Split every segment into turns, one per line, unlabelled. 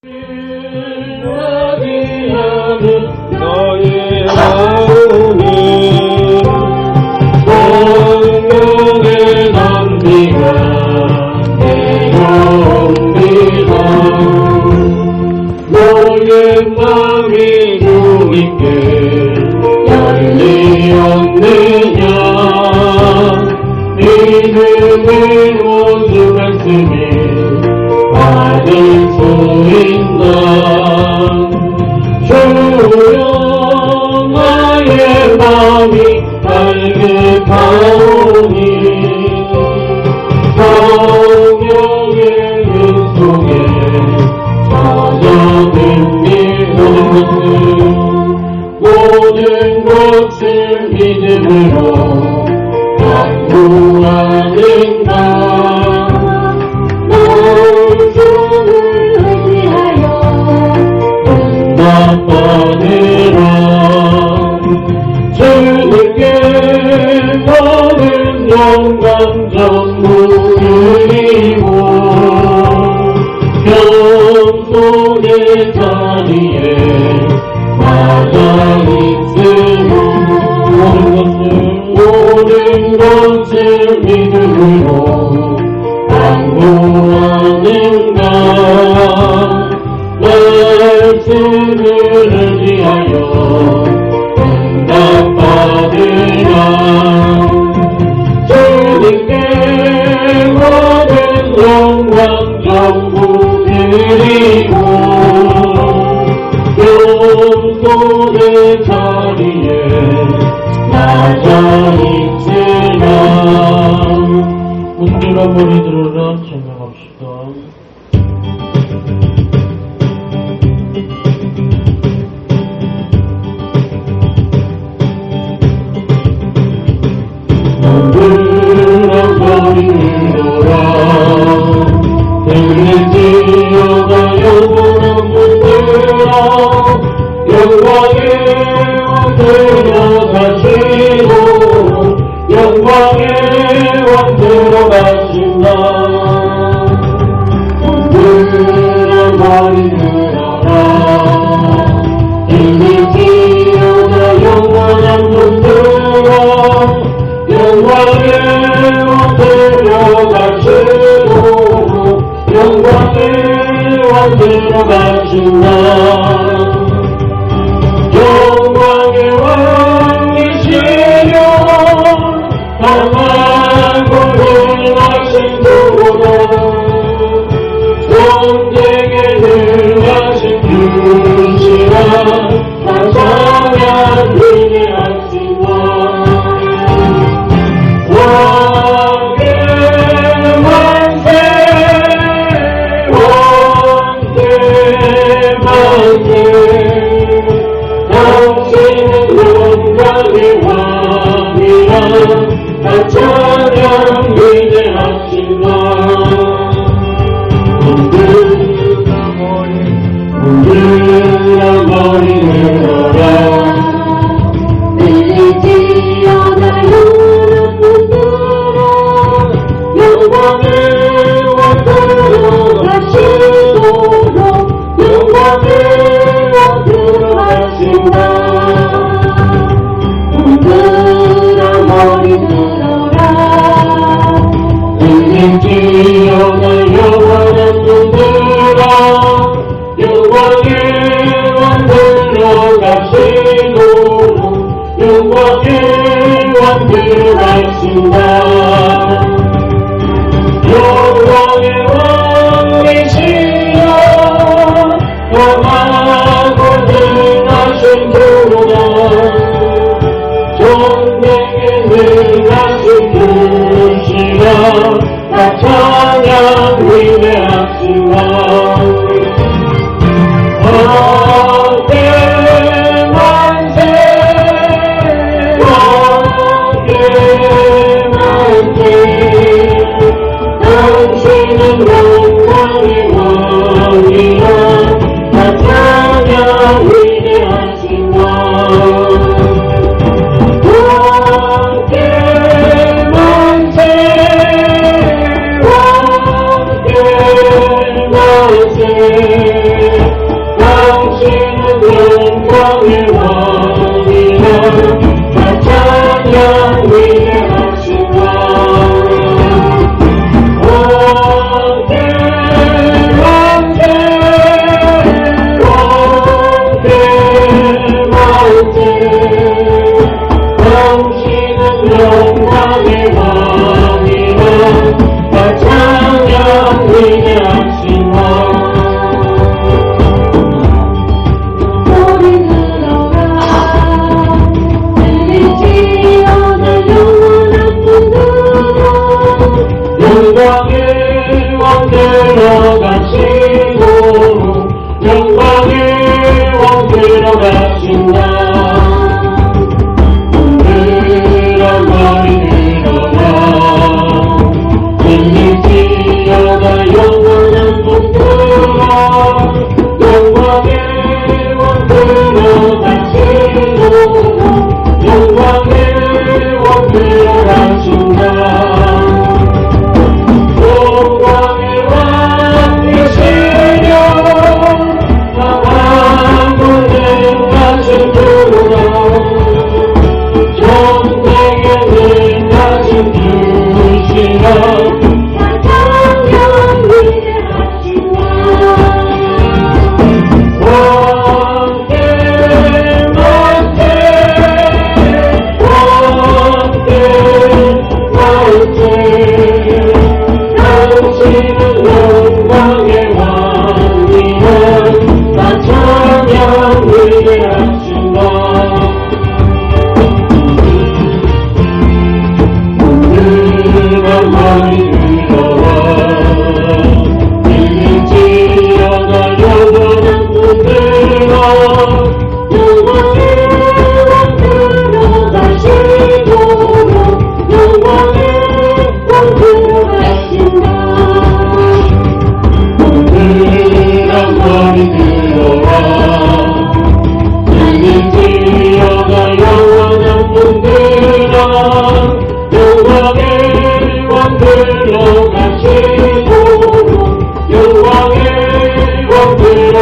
너의 마음이 성령의 단비가 내려옵니다. 너의 마음이 주님께 열리었느냐. 믿음으로 주 말씀이 받을 수 있나. 주여 나의 마음이 갈급하오니 성령의 문 속에 젖어듭니다. 모든 것을 믿음으로 간구하는가. 받으라. 주님께 너는 영광 전부 드리고 영혼의 자리에 맞아 있으며 모든 것을 믿음으로 간구하는가. 말씀을 의지하여 응답받으라. 주님께 모든 영광 전부 드리고 영혼의 자리에 맞아 있으라. 웃기라 머리 들어라. 찬양합시다. 물러버리노라. 들리지어가 영원한 분들아 영광에 왕 들어가시고 영광에 왕 들어가신다. 물러버리노라. 들리지어가 영원한 분들아 영광에 왕 들어가시고 영광에 왕 들어가신다. 영광의 왕이시여 강하고 능하신 주보다 전쟁에 능하신 주시라. 찬송한 위대하신 왕 왕의 만세 왕의 만세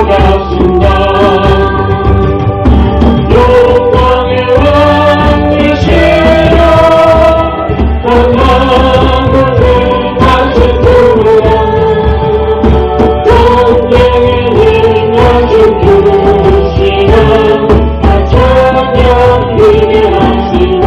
가신다. 영광의 왕이시여 만나고 다시 부르라. 전쟁의 능력을 주시나 천년 위대하시나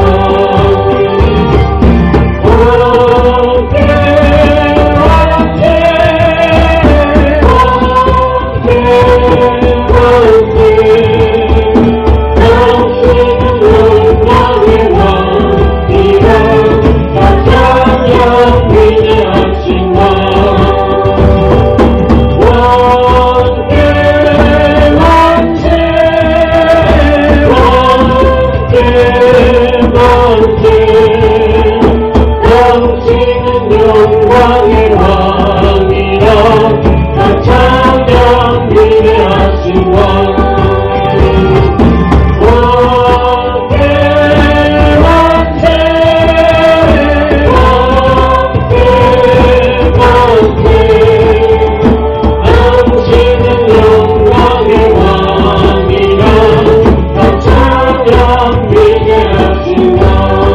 영광의 왕이라 다 찬양 위대하신 왕 왕의 왕제 당신은 영광의 왕이라 다 찬양 위대하신 왕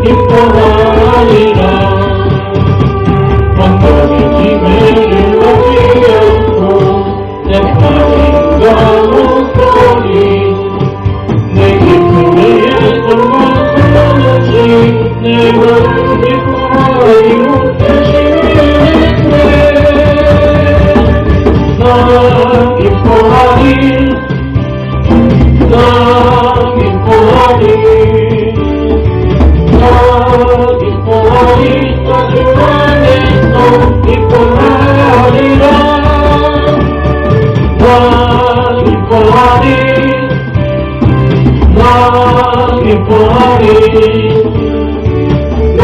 기뻐하리라 기뻐하리라 나 기뻐하리 나 기뻐하리 나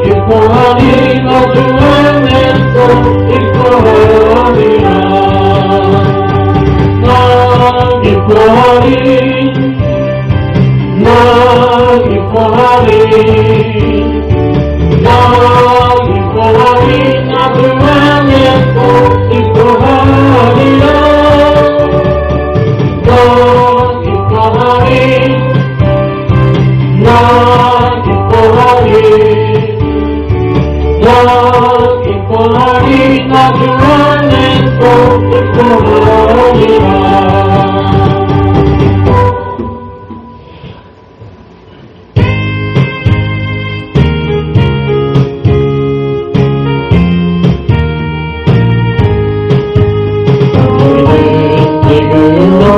기뻐하리 나 주 안에서 기뻐하리라 나 기뻐하리 나 기뻐하리 나 기뻐하리 나 주 안에서 기뻐하리라 나 기뻐하리 나 기뻐하리 나 기뻐하리 나 주 안에서 기뻐하리라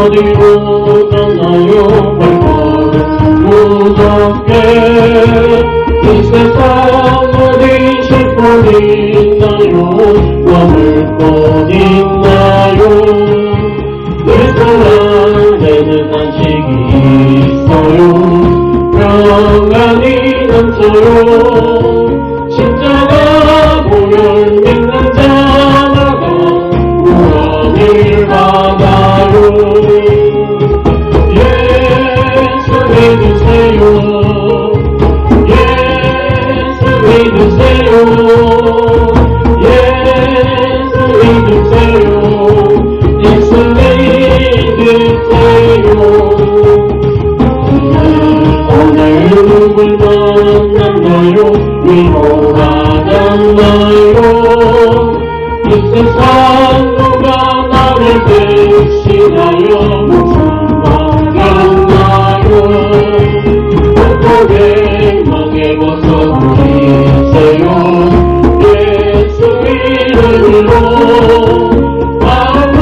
어디로 갔나요 발걸음 무섭게 이 세상 어디 쉴곳 있나요 머물 곳 있나요 내 사랑에는 안식이 있어요 평안이 넘쳐요 십자가 보혈 믿는 자마다 구원을 받아요 예수 믿으세요 예수 믿으세요 예수 믿으세요 예수 믿으세요 오늘 누굴 만났나요 위로받았나요 이 세상 누가 나를 대신하여 무슨 받았나요 고개 멍에 벗어보이세요 예수 이름으로 마음은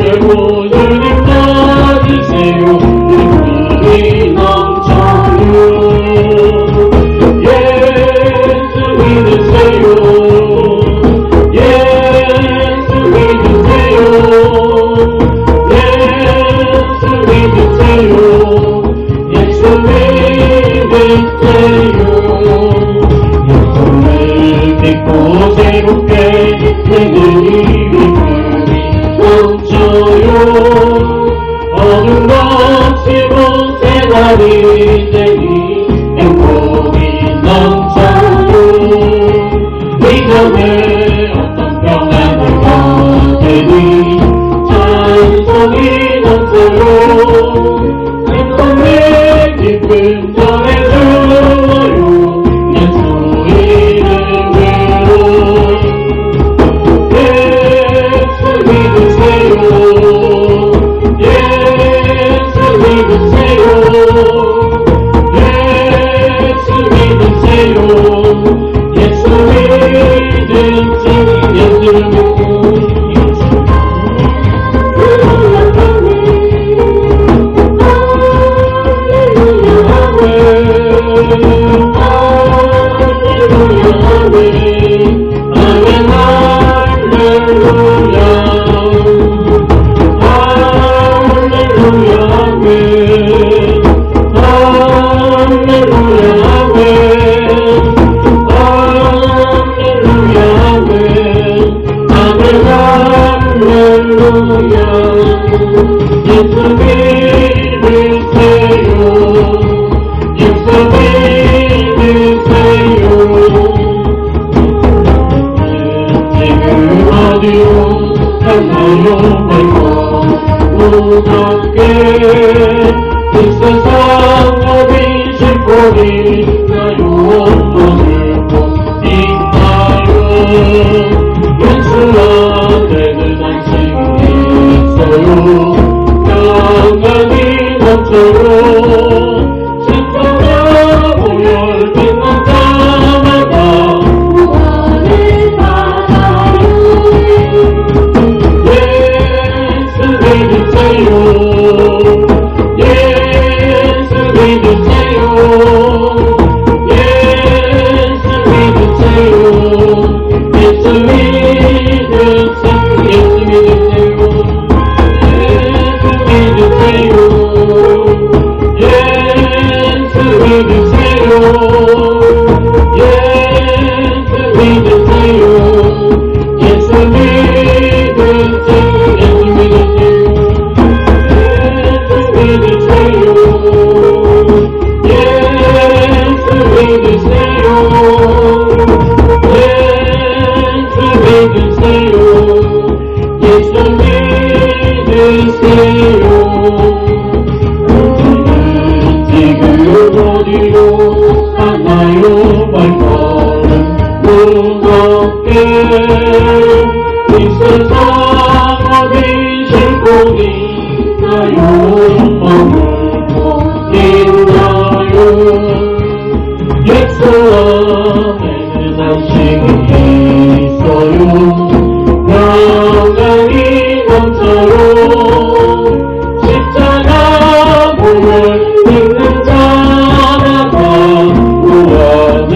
열고 주님 따르세요 기쁨이 넘쳐요 예수 믿으세요 예수 믿으세요 예수 믿으세요 예수 믿으세요 예수를 믿고 새롭게 되는 기쁨이 넘쳐요 어둠 없이 본 새날이 되니 행복이 넘쳐요 이전에 어떤 평안을 가지니 찬송이 넘쳐요 기쁨의 기쁨 전해주어요 예수 이름으로 예수 믿으세요 예수 믿으세요 예수 믿으세요 예수 믿으세요 예수 믿고 예수 믿으세요 예수 믿으세요 지금 어디로 갔나요 말고 무섭게 이 세상 어디 쉴곳 있나요 머물 곳 있나요 예수 안에는 안식이 있어요 평안이 넘쳐요 십자가 보혈 빛난 자마다 구원을 받아요 예수 믿으세요 예수 이 세상 어디 싣고 있나요? 머물고 있나요? 예수 안에는 안식이 있어요. 평안이 넘쳐요. 십자가 몸을 믿는 자라가 구원을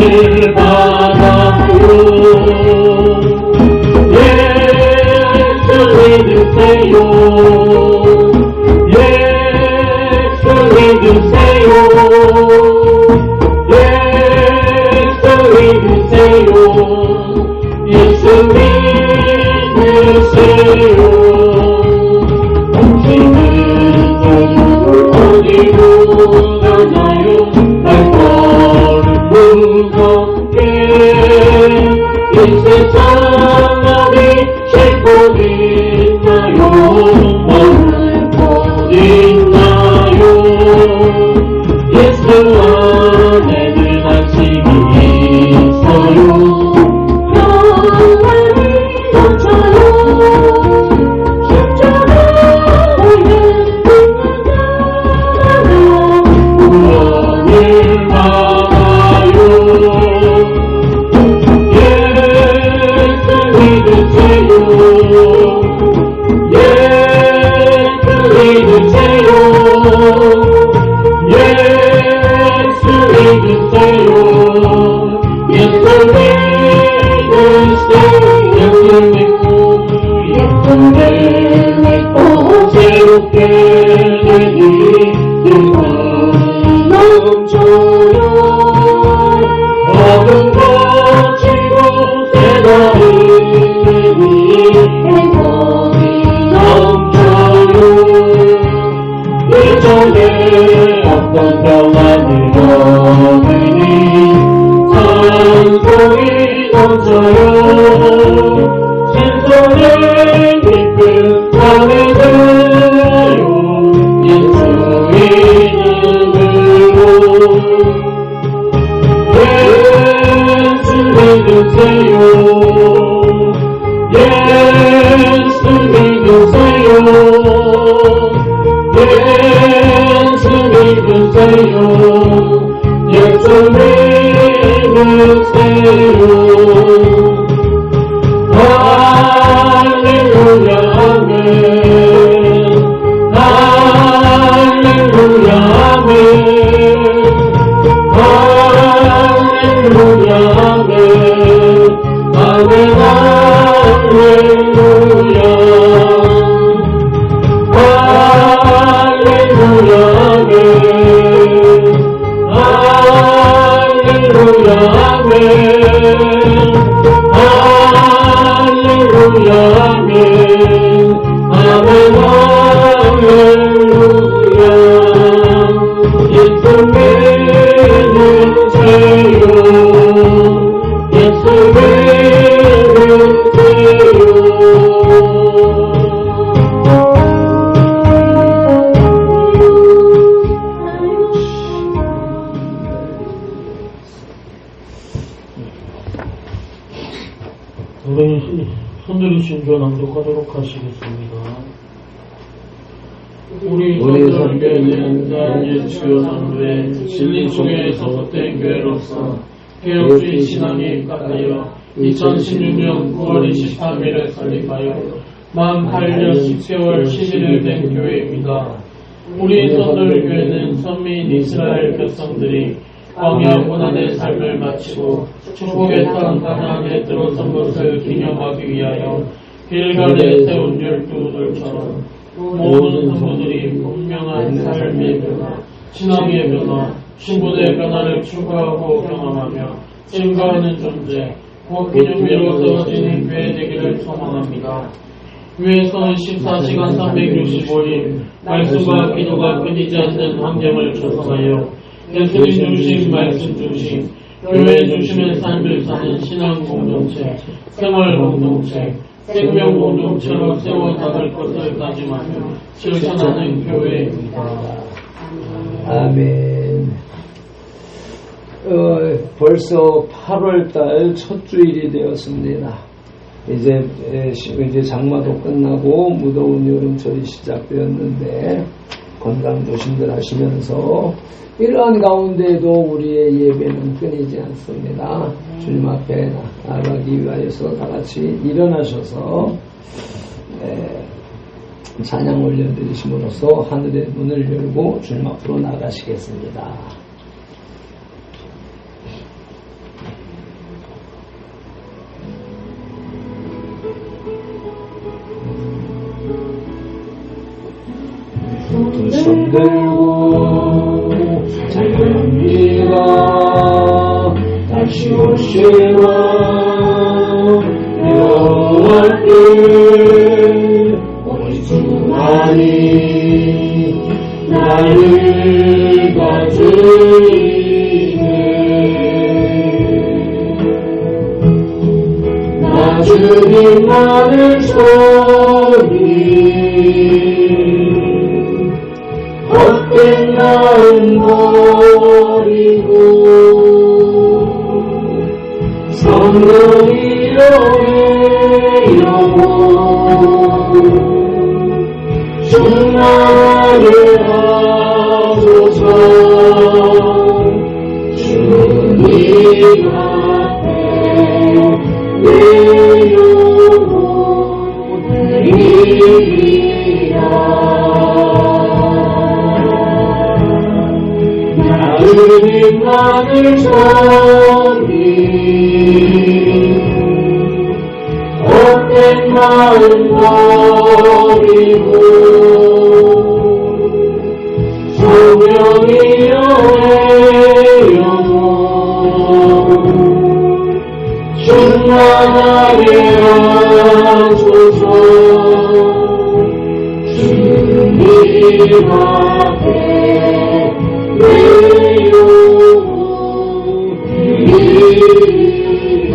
받아요. 예수 믿으세요. 예수 믿으세요. 예수 믿으세요. 예수 믿으세요. 당신은 어디로 가나요? 발걸음 무겁게 이 세상 어디 싣고 있나요? 머물고 있나요? 예수 안에는 안식이 있어요. 평안이 넘쳐요. 십자가 위에 있는 자라가 구원을 받아요. 예수 믿으세요. 예수 믿으세요. 예수 믿으세요. 예수 믿고 예수를 믿고 새롭게 되니 능력 넘쳐요. 어둠 거치고 새가 있으니 행복이 넘쳐요. 이전에 어떤 평안을 얻으니 찬송이 넘쳐요. 신선의 기쁨 전해드려요. 예수 이름으로 예수 믿으세요. 예수 믿으세요. 예수 믿으세요. 예수 믿으세요. 할렐루야 아멘. 할렐루야 아멘. 할렐루야 아멘. 아멘 할렐루야. 할렐루야 아멘. 할렐루야 아멘. 할렐루야 아멘. 아멘 할렐루야. 예수 믿으세요. 예수 믿으세요.
우리 손들이 신조 낭독하도록 하시겠습니다. 우리 선교는 난 예수교 선배 진리 중에서 헛된 교회로서 개혁주의 신앙에 입각하여 2016년 9월 23일에 설립하여 만 8년 10개월 11일 된 교회입니다. 우리 선돌교회는 선민 이스라엘 백성들이 광야 고난의 삶을 마치고 축복의 땅 가나안에 들어선 것을 기념하기 위하여 길갈에 세운 12들처럼 모든 성도들이 분명한 삶의 변화, 신앙의 변화, 신분의 변화를 추구하고 경험하며 증거하는 존재, 곧 기념비로 세워지는 교회 되기를 소망합니다. 교회에서는 14시간 365일 말씀과 기도가 끊이지 않는 환경을 조성하여 예수님 중심, 말씀 중심, 교회 중심의 삶을 사는 신앙 공동체, 생활 공동체, 생명 공동체로 세워 나갈 것을 다짐하며 실천하는 교회입니다.
아멘. 벌써 8월달 첫 주일이 되었습니다. 이제 장마도 끝나고 무더운 여름철이 시작되었는데 건강 조심들 하시면서 이러한 가운데도 우리의 예배는 끊이지 않습니다. 주님 앞에 나아가기 위하여서 다 같이 일어나셔서 찬양 올려드리심으로써 하늘의 문을 열고 주님 앞으로 나가시겠습니다. 두 손 들고 찬양합니다. 다시 오시라 여호와께 우리 주만이 나를 가지네. 나 주님만을 소리 헛된 마음 버리고 성령이여 영혼 충만하게 하소서. 주님 앞에 내 영혼 드리리라. 주님만을 섬기 헛된 마음 버리고 성령이여 영혼 충만하게 하소서. 주님 앞에 내 영혼 드리리라.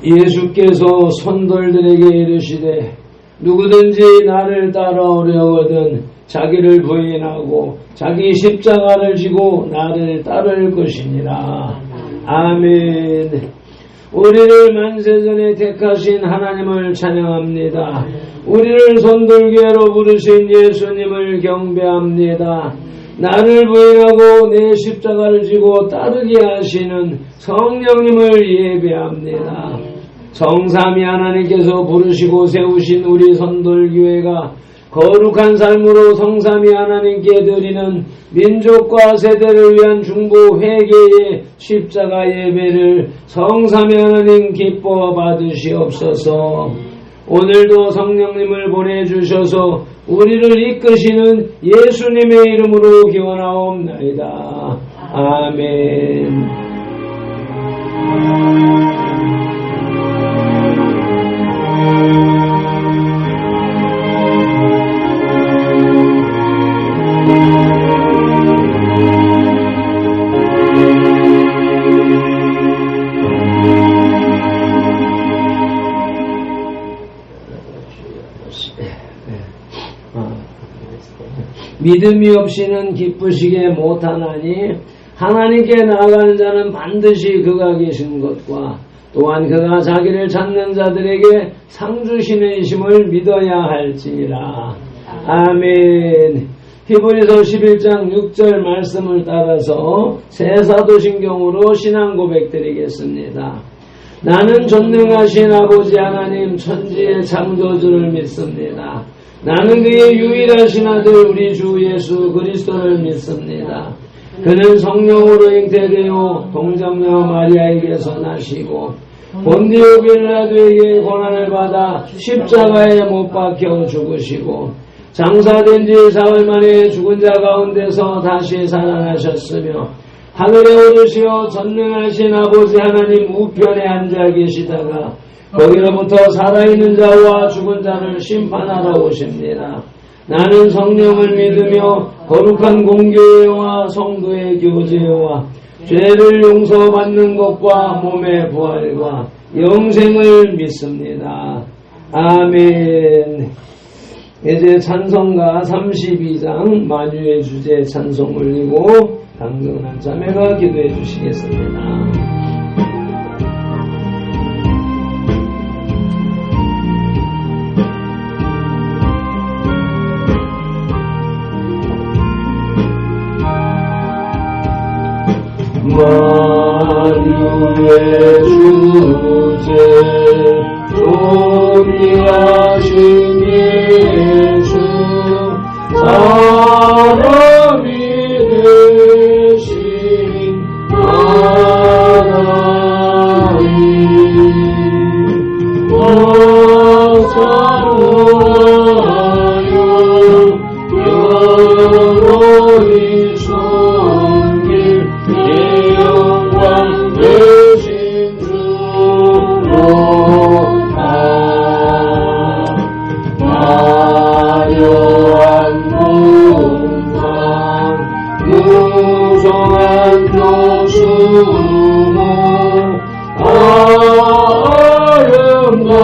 예수께서 손돌들에게 이르시되 누구든지 나를 따라오려거든 자기를 부인하고 자기 십자가를 지고 나를 따를 것이니라. 아멘. 우리를 만세전에 택하신 하나님을 찬양합니다. 우리를 손돌기로 부르신 예수님을 경배합니다. 나를 부인하고 내 십자가를 지고 따르게 하시는 성령님을 예배합니다. 성삼위 하나님께서 부르시고 세우신 우리 선돌교회가 거룩한 삶으로 성삼위 하나님께 드리는 민족과 세대를 위한 중보 회개의 십자가 예배를 성삼위 하나님 기뻐 받으시옵소서. 오늘도 성령님을 보내주셔서 우리를 이끄시는 예수님의 이름으로 기원하옵나이다. 아멘. 믿음이 없이는 기쁘시게 못하나니 하나님께 나아가는 자는 반드시 그가 계신 것과 또한 그가 자기를 찾는 자들에게 상 주시는 이심을 믿어야 할지니라. 아멘. 히브리서 11장 6절 말씀을 따라서 새 사도신경으로 신앙 고백 드리겠습니다. 나는 전능하신 아버지 하나님 천지의 창조주를 믿습니다. 나는 그의 유일하신 아들 우리 주 예수 그리스도를 믿습니다. 그는 성령으로 잉태되어 동정녀 마리아에게서 나시고 본디오 빌라도에게 고난을 받아 십자가에 못 박혀 죽으시고 장사된 지 사흘 만에 죽은 자 가운데서 다시 살아나셨으며 하늘에 오르시어 전능하신 아버지 하나님 우편에 앉아 계시다가 거기로부터 살아있는 자와 죽은 자를 심판하러 오십니다. 나는 성령을 믿으며 거룩한 공교회와 성도의 교제와 죄를 용서받는 것과 몸의 부활과 영생을 믿습니다. 아멘. 이제 찬송가 32장 만유의 주제 찬송 올리고 강경한 자매가 기도해 주시겠습니다.
만유의 주제 존귀하신 예수 사람이 되신 하나님 사랑하여 영원히 섬길 영광 되신 주로다 화려한 공상 무성한 교수모 아름다워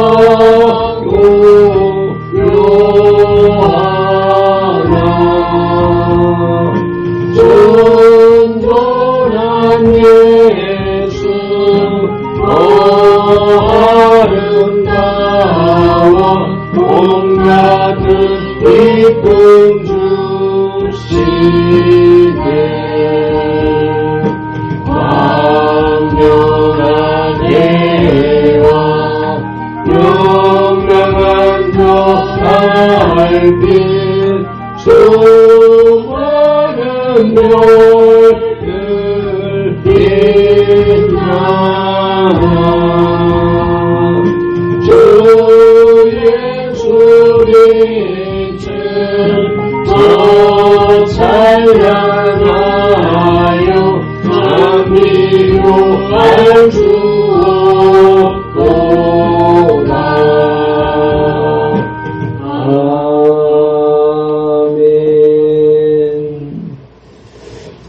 요하나 존존한 예수 아름다워 온갖 이쁨 주시네 광명한 예와 영명한 저 달빛 수많은 별들 빛나 주 예수 빛을 저 찬양하여 감히로 알 수 없도다.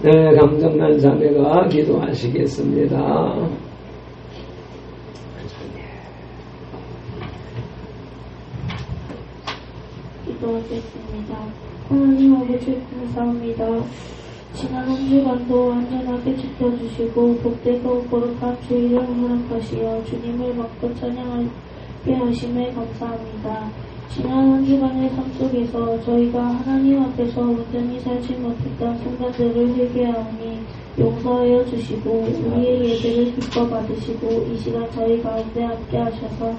네, 강정란 자매가 기도하시겠습니다.
기도하겠습니다. 하나님 아버지 감사합니다. 지난 한 주간도 안전하게 지켜주시고 복되고 거룩한 주일을 허락하시어 주님을 막고 찬양하게 하심에 감사합니다. 지난 한 주간의 삶 속에서 저희가 하나님 앞에서 온전히 살지 못했던 순간들을 회개하오니 용서하여 주시고 우리의 예배를 기뻐 받으시고 이 시간 저희 가운데 함께 하셔서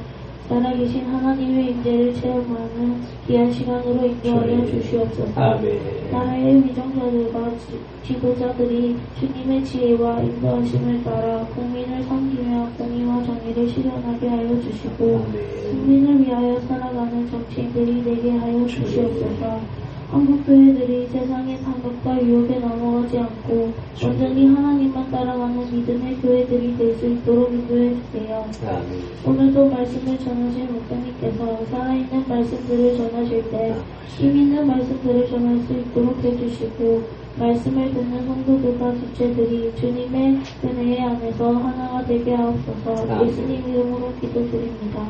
살아계신 하나님의 임재를 체험하는 귀한 시간으로 인도하여 주시옵소서.
아멘.
나라의 위정자들과 지도자들이 주님의 지혜와 인도하심을 따라 국민을 섬기며 공의와 정의를 실현하게 하여 주시고 국민을 위하여 살아가는 정치인들이 되게 하여 주시옵소서. 한국교회들이 세상의 탐욕과 유혹에 넘어가지 않고 온전히 하나님만 따라가는 믿음의 교회들이 될 수 있도록 인도해 주세요. 오늘도 말씀을 전하실 목사님께서 살아있는 말씀들을 전하실 때 힘있는 말씀들을 전할 수 있도록 해주시고 말씀을 듣는 성도들과 지체들이 주님의 은혜 안에서 하나가 되게 하옵소서. 예수님 이름으로 기도드립니다.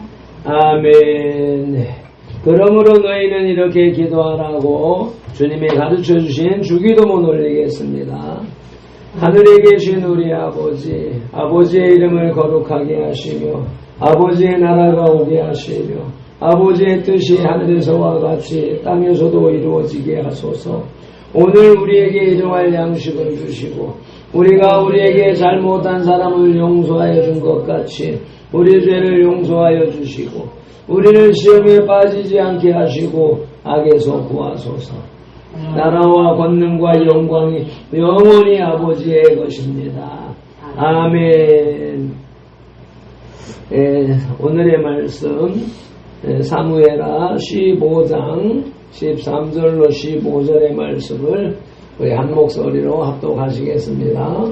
아멘. 그러므로 너희는 이렇게 기도하라고 주님이 가르쳐 주신 주기도문 올리겠습니다. 하늘에 계신 우리 아버지, 아버지의 이름을 거룩하게 하시며 아버지의 나라가 오게 하시며 아버지의 뜻이 하늘에서와 같이 땅에서도 이루어지게 하소서. 오늘 우리에게 일용할 양식을 주시고 우리가 우리에게 잘못한 사람을 용서하여 준 것 같이 우리 죄를 용서하여 주시고 우리를 시험에 빠지지 않게 하시고 악에서 구하소서. 나라와 권능과 영광이 영원히 아버지의 것입니다. 아멘. 오늘의 말씀 사무엘하 15장 13절로 15절의 말씀을 우리 한 목소리로 합독하시겠습니다.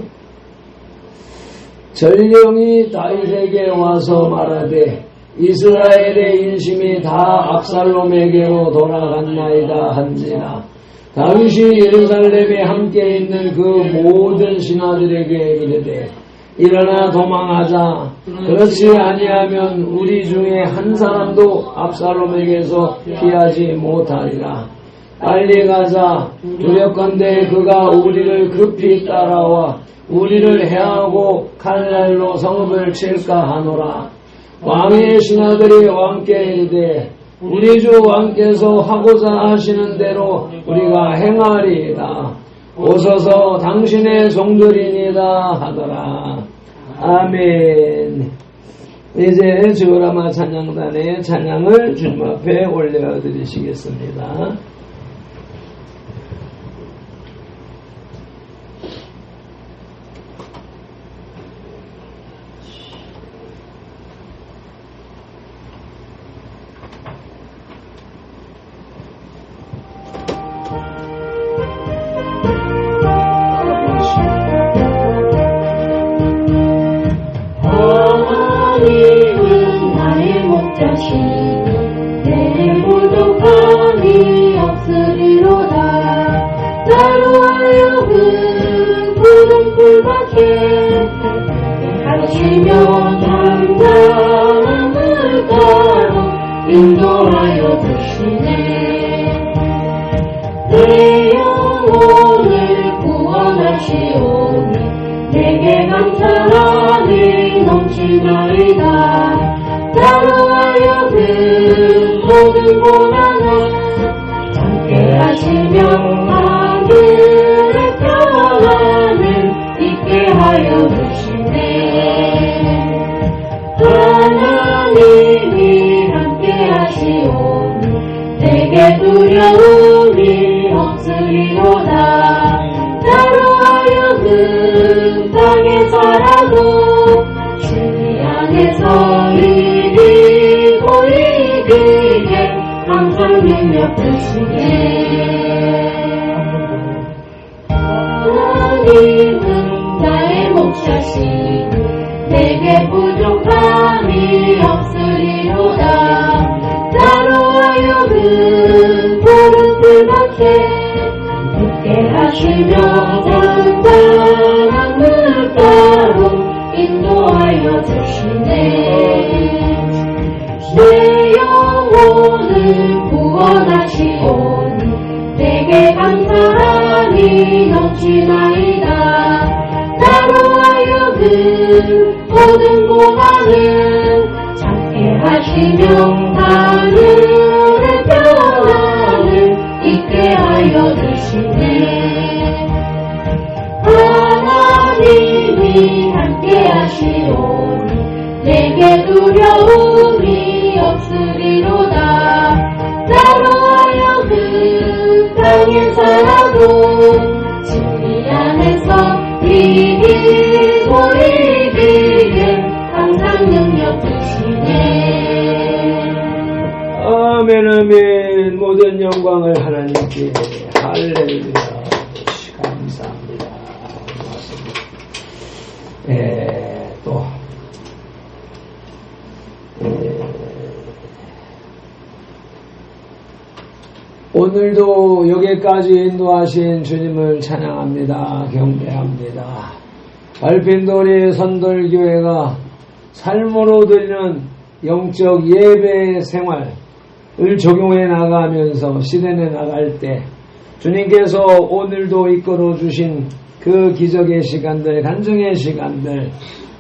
전령이 다윗에게 와서 말하되 이스라엘의 인심이 다 압살롬에게로 돌아갔나이다 한지라. 다윗이 예루살렘에 함께 있는 그 모든 신하들에게 이르되 일어나 도망하자. 그렇지 아니하면 우리 중에 한 사람도 압살롬에게서 피하지 못하리라. 빨리 가자. 두렵건대 그가 우리를 급히 따라와 우리를 해하고 칼날로 성읍을 칠까 하노라. 왕의 신하들이 왕께 이르되 우리 주 왕께서 하고자 하시는 대로 우리가 행하리이다. 오소서 당신의 종들이니다 하더라. 아멘. 이제 주라마 찬양단의 찬양을 주님 앞에 올려드리시겠습니다.
하나님은 나의 목자시니 내 부족함이 없으리로다. 나로 하여금 푸른 풀밭에 가르치며 담당한 물가로 인도하여 주시네. 내 영혼을 구원하시오니 내게 감사함이 넘치나이다. 나로 하여금 모든 고난을 함께 하시며 하늘의 평안을 있게 하여 주시네. 하나님이 함께 하시오니 내게 두려움이 없으리로다. 나로 하여금 땅에 살아도 주님 안에서 일이 보이기에 항상 능력 주시네. 하나님은 나의 목자시니 내게 부족함이 없으리로다. 나로 하여금 푸른 풀밭에 있게 하시며 담당한 물가로 인도하여 주시네. 내 영혼을 구원하시오니 내게 감사함이 넘치나이다. 나로 하여금 모든 고난을 참게 하시며 하늘의 평안을 있게 하여 주시네. 하나님이 함께 하시오니 내게 두려움이 없으리로다. 나로 하여금 땅에 살아도 진리 안에서 일이 보이기에 항상 능력 주시네.
아멘 아멘. 모든 영광을 하나님께. 할렐루야. 감사합니다. 고맙습니다. 또 오늘도 여기까지 인도하신 주님을 찬양합니다. 경배합니다. 발핀돌이 선돌교회가 삶으로 드리는 영적 예배 생활을 적용해 나가면서 실현해 나갈 때 주님께서 오늘도 이끌어 주신 그 기적의 시간들, 간증의 시간들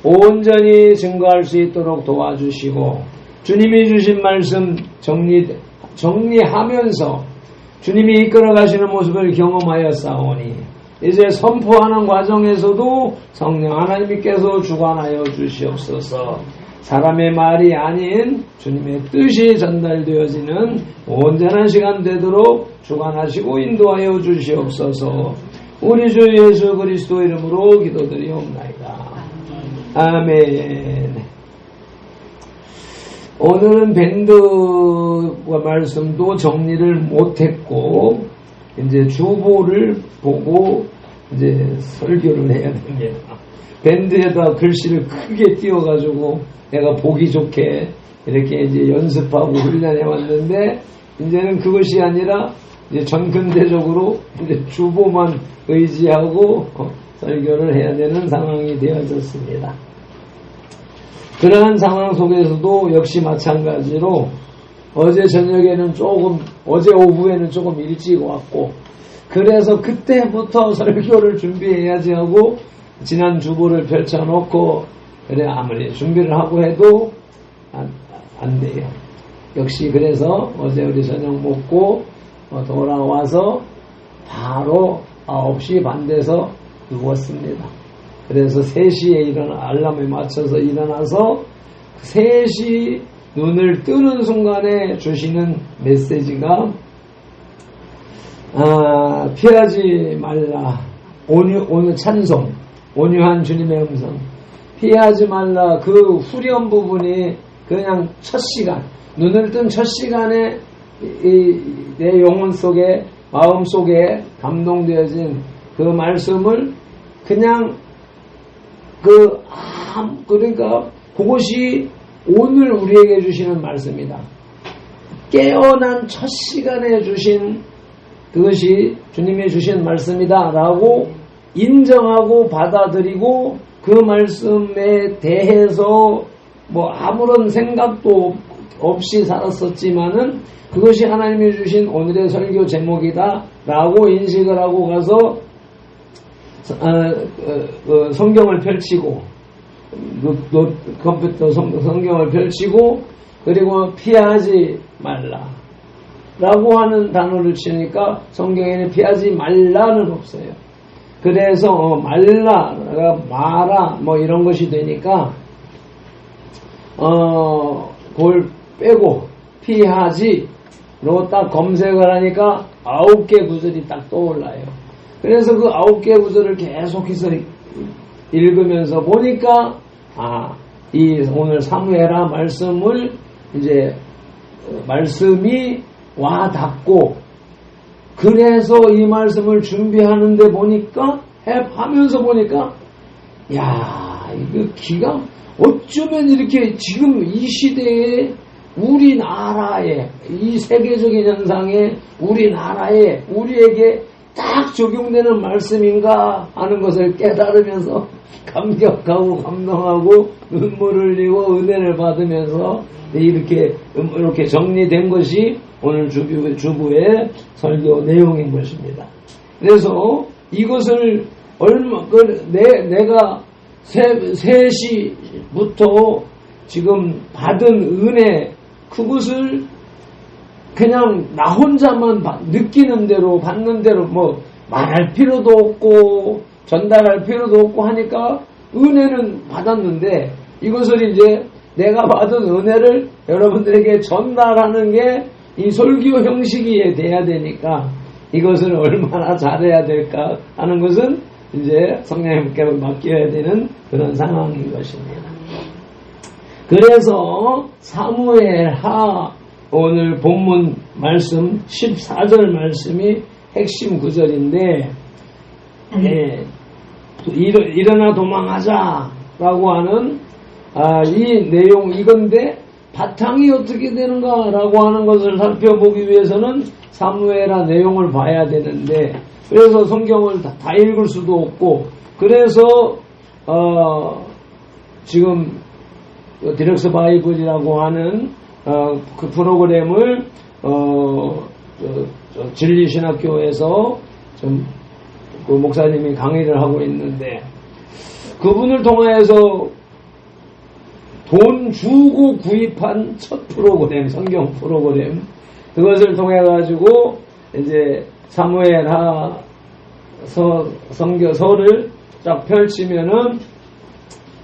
온전히 증거할 수 있도록 도와주시고 주님이 주신 말씀 정리하면서 주님이 이끌어 가시는 모습을 경험하여 싸우니 이제 선포하는 과정에서도 성령 하나님께서 주관하여 주시옵소서. 사람의 말이 아닌 주님의 뜻이 전달되어지는 온전한 시간 되도록 주관하시고 인도하여 주시옵소서. 우리 주 예수 그리스도 이름으로 기도드리옵나이다. 아멘. 오늘은 밴드와 말씀도 정리를 못했고 이제 주보를 보고 이제 설교를 해야 됩니다. 밴드에다 글씨를 크게 띄워가지고 내가 보기 좋게 이렇게 이제 연습하고 훈련해 왔는데 이제는 그것이 아니라 이제 전근대적으로 이제 주보만 의지하고 설교를 해야 되는 상황이 되어졌습니다. 그러한 상황 속에서도 역시 마찬가지로 어제 저녁에는 조금, 어제 오후에는 조금 일찍 왔고, 그래서 그때부터 설교를 준비해야지 하고, 지난 주보를 펼쳐놓고, 그래, 아무리 준비를 하고 해도 안 돼요. 역시 그래서 어제 우리 저녁 먹고, 돌아와서 바로 9시 반 돼서 누웠습니다. 그래서 3시에 알람에 맞춰서 일어나서 3시 눈을 뜨는 순간에 주시는 메시지가 피하지 말라. 온유 찬송, 온유한 주님의 음성. 피하지 말라. 그 후렴 부분이 그냥 첫 시간, 눈을 뜬 첫 시간에 내 영혼 속에, 마음 속에 감동되어진 그 말씀을 그냥 그러니까 그것이 오늘 우리에게 주시는 말씀이다. 깨어난 첫 시간에 주신 그것이 주님이 주신 말씀이다 라고 인정하고 받아들이고 그 말씀에 대해서 뭐 아무런 생각도 없이 살았었지만은 그것이 하나님이 주신 오늘의 설교 제목이다 라고 인식을 하고 가서 성경을 펼치고 컴퓨터 성경을 펼치고 그리고 피하지 말라 라고 하는 단어를 치니까 성경에는 피하지 말라는 없어요. 그래서 말라, 마라 뭐 이런 것이 되니까 그걸 빼고 피하지로 딱 검색을 하니까 9개 구절이 딱 떠올라요. 그래서 그 9개 구절을 계속해서 읽으면서 보니까 이 오늘 사무엘하 말씀을 이제 말씀이 와 닿고 그래서 이 말씀을 준비하는데 보니까 하면서 보니까 야 이거 기가 어쩌면 이렇게 지금 이 시대에 우리나라에 이 세계적인 현상에 우리나라에 우리에게 딱 적용되는 말씀인가 하는 것을 깨달으면서 감격하고 감동하고 눈물을 흘리고 은혜를 받으면서 이렇게 정리된 것이 오늘 주부의 설교 내용인 것입니다. 그래서 이것을 내가 3시부터 지금 받은 은혜 그것을 그냥 나 혼자만 느끼는 대로 받는 대로 뭐 말할 필요도 없고 전달할 필요도 없고 하니까 은혜는 받았는데 이것을 이제 내가 받은 은혜를 여러분들에게 전달하는 게 이 설교 형식이 돼야 되니까 이것을 얼마나 잘해야 될까 하는 것은 이제 성령님께 맡겨야 되는 그런 상황인 것입니다. 그래서 사무엘하 오늘 본문 말씀 14절 말씀이 핵심 구절인데 일어나 도망하자라고 하는 이 내용 이건데 바탕이 어떻게 되는가라고 하는 것을 살펴보기 위해서는 사무엘하 내용을 봐야 되는데 그래서 성경을 다 읽을 수도 없고 그래서 지금 디럭스 바이블이라고 하는 그 프로그램을 진리신학교에서 좀 그 목사님이 강의를 하고 있는데 그분을 통해서 돈 주고 구입한 첫 프로그램, 성경 프로그램 그것을 통해 가지고 이제 사무엘하 성경서를 쫙 펼치면은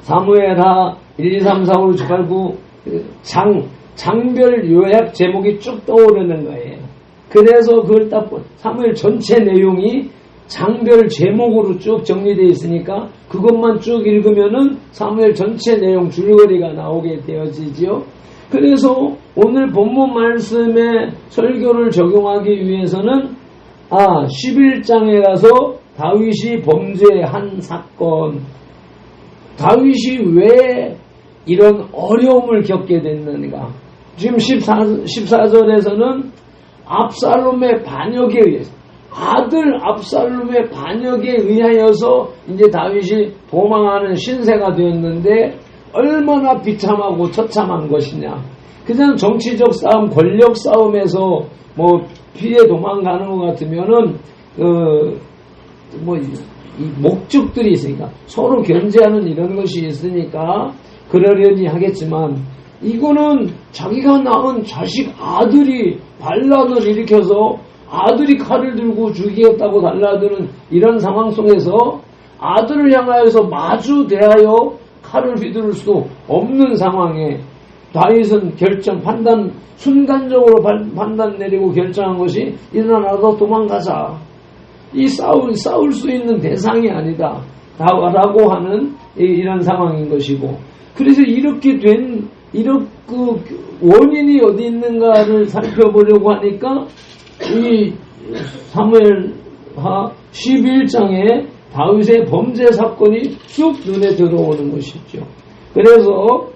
사무엘하 1, 2, 3, 4, 5, 6, 7, 8, 9 장별 요약 제목이 쭉 떠오르는 거예요. 그래서 그걸 딱 사무엘 전체 내용이 장별 제목으로 쭉 정리되어 있으니까 그것만 쭉 읽으면은 사무엘 전체 내용 줄거리가 나오게 되어지지요. 그래서 오늘 본문 말씀에 설교를 적용하기 위해서는 11장에 가서 다윗이 범죄한 사건 다윗이 왜 이런 어려움을 겪게 됐는가 지금 14절에서는 압살롬의 반역에 의해서 아들 압살롬의 반역에 의하여서 이제 다윗이 도망하는 신세가 되었는데 얼마나 비참하고 처참한 것이냐. 그냥 정치적 싸움, 권력 싸움에서 뭐 피해 도망가는 것 같으면은 이 목적들이 있으니까 서로 견제하는 이런 것이 있으니까 그러려니 하겠지만 이거는 자기가 낳은 자식 아들이 반란을 일으켜서 아들이 칼을 들고 죽이겠다고 달라드는 이런 상황 속에서 아들을 향하여서 마주 대하여 칼을 휘두를 수 없는 상황에 다윗은 순간적으로 판단 내리고 결정한 것이 일어나서 도망가자. 이 싸울 수 있는 대상이 아니다. 라고 하는 이런 상황인 것이고. 그래서 이렇게 그 원인이 어디 있는가를 살펴보려고 하니까 이 사무엘하 11장에 다윗의 범죄 사건이 쑥 눈에 들어오는 것이죠. 그래서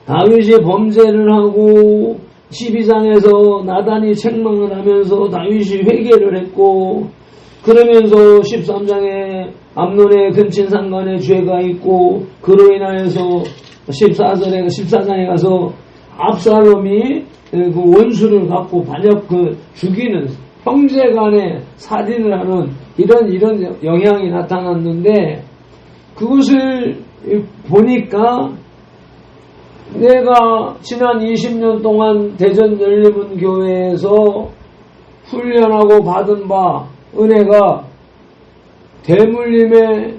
다윗이 범죄를 하고 12장에서 나단이 책망을 하면서 다윗이 회개를 했고 그러면서 13장에 암논의 근친상간의 죄가 있고 그로 인하여서 14장에 가서 압살롬이 그 원수를 갖고 죽이는 형제간에 살인을 하는 이런 영향이 나타났는데 그것을 보니까 내가 지난 20년 동안 대전 열림은 교회에서 훈련하고 받은 바 은혜가 대물림의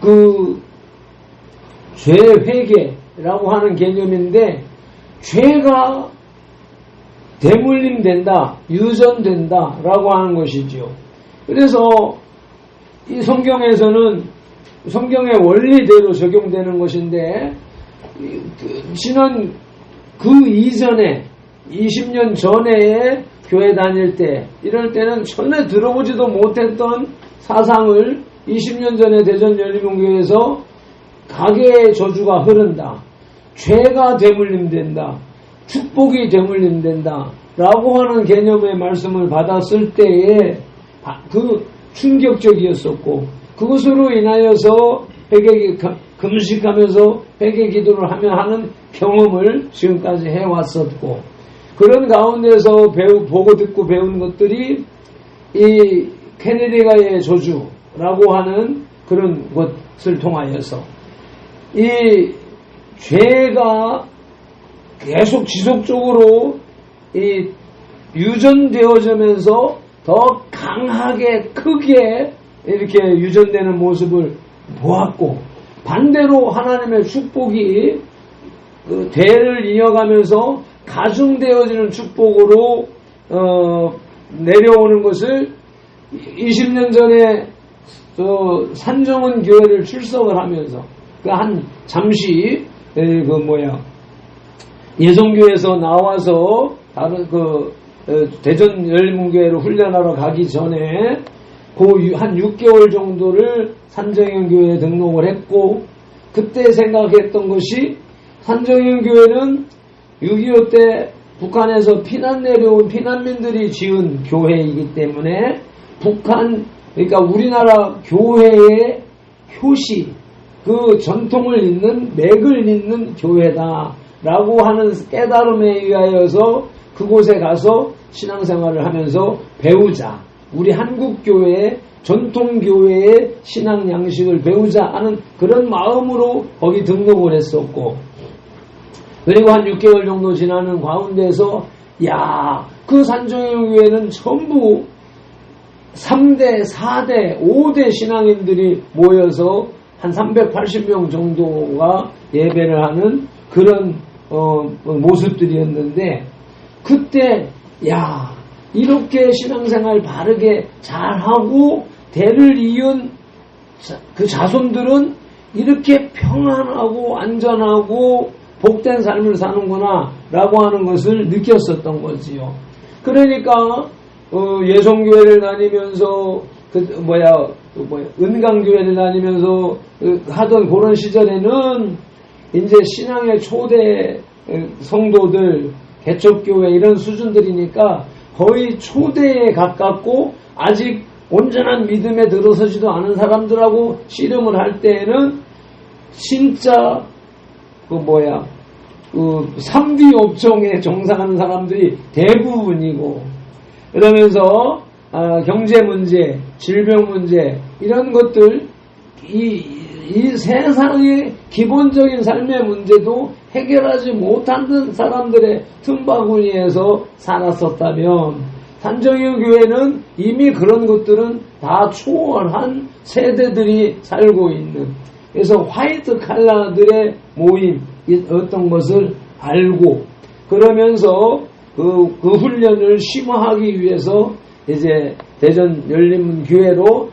그 죄 회개라고 하는 개념인데 죄가 대물림된다, 유전된다라고 하는 것이지요. 그래서 이 성경에서는 성경의 원리대로 적용되는 것인데 지난 그 이전에 20년 전에 교회 다닐 때 이럴 때는 전에 들어보지도 못했던 사상을 20년 전에 대전 열림문교회에서 가계의 저주가 흐른다, 죄가 되물림된다, 축복이 되물림된다 라고 하는 개념의 말씀을 받았을 때에 그 충격적이었었고 그것으로 인하여서 금식하면서 회개 기도를 하는 경험을 지금까지 해왔었고 그런 가운데서 보고 듣고 배운 것들이 이 케네디가의 저주라고 하는 그런 것을 통하여서 이 죄가 계속 지속적으로 이 유전되어지면서 더 강하게 크게 이렇게 유전되는 모습을 보았고 반대로 하나님의 축복이 그 대를 이어가면서 가중되어지는 축복으로 내려오는 것을 20년 전에 산정은 교회를 출석을 하면서 잠시 예성교회에서 나와서 다른 대전 열림문교회로 훈련하러 가기 전에 한 6개월 정도를 산정현교회에 등록을 했고 그때 생각했던 것이 산정현교회는 6.25 때 북한에서 피난 내려온 피난민들이 지은 교회이기 때문에 그러니까 우리나라 교회의 효시, 그 전통을 잇는 맥을 잇는 교회다라고 하는 깨달음에 의하여서 그곳에 가서 신앙생활을 하면서 배우자. 우리 한국교회의 전통교회의 신앙 양식을 배우자 하는 그런 마음으로 거기 등록을 했었고 그리고 한 6개월 정도 지나는 가운데서 그 산정현교회는 전부 3대, 4대, 5대 신앙인들이 모여서 한 380명 정도가 예배를 하는 그런 모습들이었는데 그때 이렇게 신앙생활 바르게 잘하고 대를 이은 그 자손들은 이렇게 평안하고 안전하고 복된 삶을 사는구나 라고 하는 것을 느꼈었던 거지요. 그러니까 예성교회를 다니면서 은강교회를 다니면서 하던 그런 시절에는 이제 신앙의 초대 성도들 개척교회 이런 수준들이니까 거의 초대에 가깝고 아직 온전한 믿음에 들어서지도 않은 사람들하고 씨름을 할 때에는 진짜 그 3D 업종에 종사하는 사람들이 대부분이고, 그러면서 경제 문제, 질병 문제 이런 것들, 이 세상의 기본적인 삶의 문제도 해결하지 못하는 사람들의 틈바구니에서 살았었다면, 산정교 교회는 이미 그런 것들은 다 초월한 세대들이 살고 있는, 그래서 화이트 칼라들의 모임 어떤 것을 알고, 그러면서 그 훈련을 심화하기 위해서 이제 대전 열린문교회로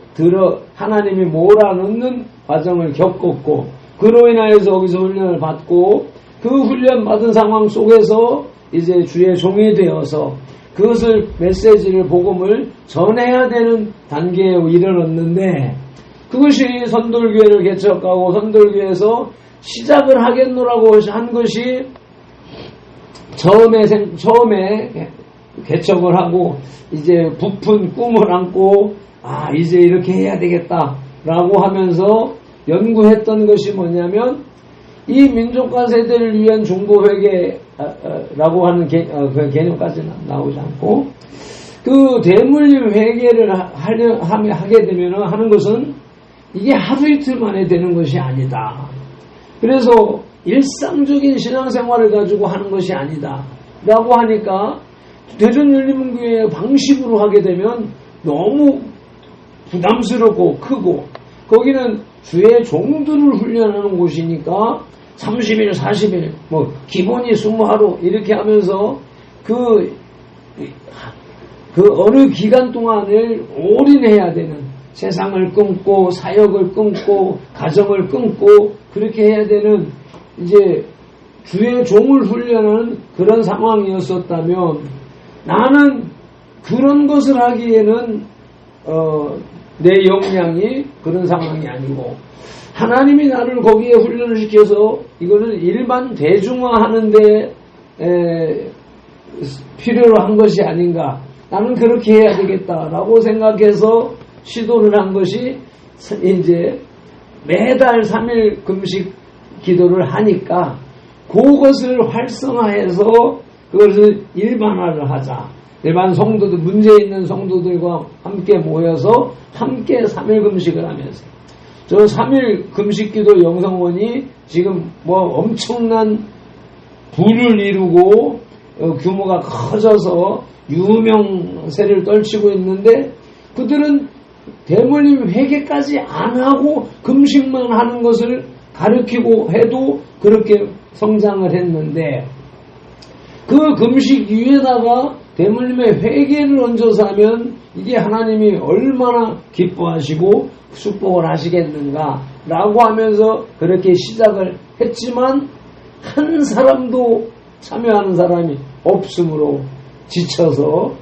하나님이 몰아넣는 과정을 겪었고, 그로 인하여서 거기서 훈련을 받고, 그 훈련 받은 상황 속에서 이제 주의 종이 되어서 그것을 메시지를, 복음을 전해야 되는 단계에 이르렀는데, 그것이 선돌교회를 개척하고 선돌교회에서 시작을 하겠노라고 한 것이 처음에 개척을 하고 이제 부푼 꿈을 안고 이제 이렇게 해야 되겠다라고 하면서 연구했던 것이 뭐냐면, 이 민족과 세대를 위한 중보회개라고 하는 그 개념까지는 나오지 않고, 그 대물림 회개를 하게 되면 하는 것은 이게 하루 이틀 만에 되는 것이 아니다. 그래서 일상적인 신앙생활을 가지고 하는 것이 아니다 라고 하니까, 대전열린문교회 방식으로 하게 되면 너무 부담스럽고 크고, 거기는 주의 종들을 훈련하는 곳이니까 30일, 40일, 기본이 20하루 이렇게 하면서 그 어느 기간 동안을 올인해야 되는, 세상을 끊고 사역을 끊고 가정을 끊고 그렇게 해야 되는 이제 주의 종을 훈련하는 그런 상황이었었다면, 나는 그런 것을 하기에는 내 역량이 그런 상황이 아니고, 하나님이 나를 거기에 훈련을 시켜서 이거는 일반 대중화하는데 필요로 한 것이 아닌가, 나는 그렇게 해야 되겠다라고 생각해서 시도를 한 것이, 이제 매달 3일 금식 기도를 하니까 그것을 활성화해서 그것을 일반화를 하자. 일반 성도들, 문제 있는 성도들과 함께 모여서 함께 3일 금식을 하면서, 저 3일 금식기도 영성원이 지금 엄청난 부를 이루고 규모가 커져서 유명세를 떨치고 있는데, 그들은 대물림 회개까지 안 하고 금식만 하는 것을 가르치고 해도 그렇게 성장을 했는데, 그 금식 위에다가 대물림의 회개를 얹어서 하면 이게 하나님이 얼마나 기뻐하시고 축복을 하시겠는가 라고 하면서 그렇게 시작을 했지만, 한 사람도 참여하는 사람이 없으므로 지쳐서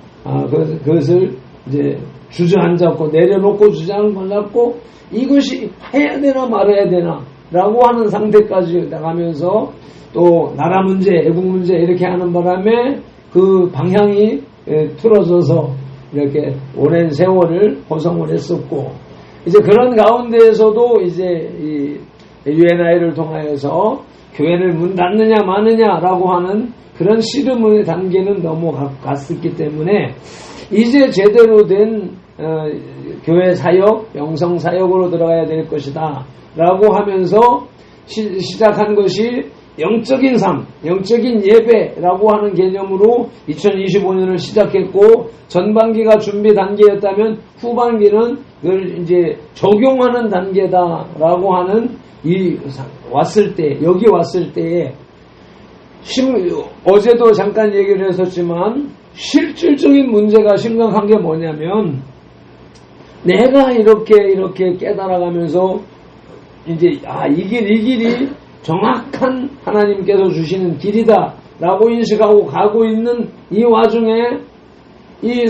그것을 이제 주저앉았고 내려놓고 주저앉았고, 이것이 해야 되나 말아야 되나 라고 하는 상태까지 나가면서, 또 나라 문제, 애국 문제 이렇게 하는 바람에 그 방향이 틀어져서 이렇게 오랜 세월을 고성을 했었고, 이제 그런 가운데에서도 이제 이 UNI를 통하여서 교회를 문 닫느냐 마느냐라고 하는 그런 씨름의 단계는 넘어갔었기 때문에, 이제 제대로 된 교회 사역, 영성 사역으로 들어가야 될 것이다 라고 하면서 시작한 것이 영적인 삶, 영적인 예배라고 하는 개념으로 2025년을 시작했고, 전반기가 준비 단계였다면 후반기는 그걸 이제 적용하는 단계다라고 하는, 여기 왔을 때에 어제도 잠깐 얘기를 했었지만, 실질적인 문제가 심각한 게 뭐냐면, 내가 이렇게 깨달아가면서 이제 이 길이 정확한 하나님께서 주시는 길이다 라고 인식하고 가고 있는 이 와중에, 이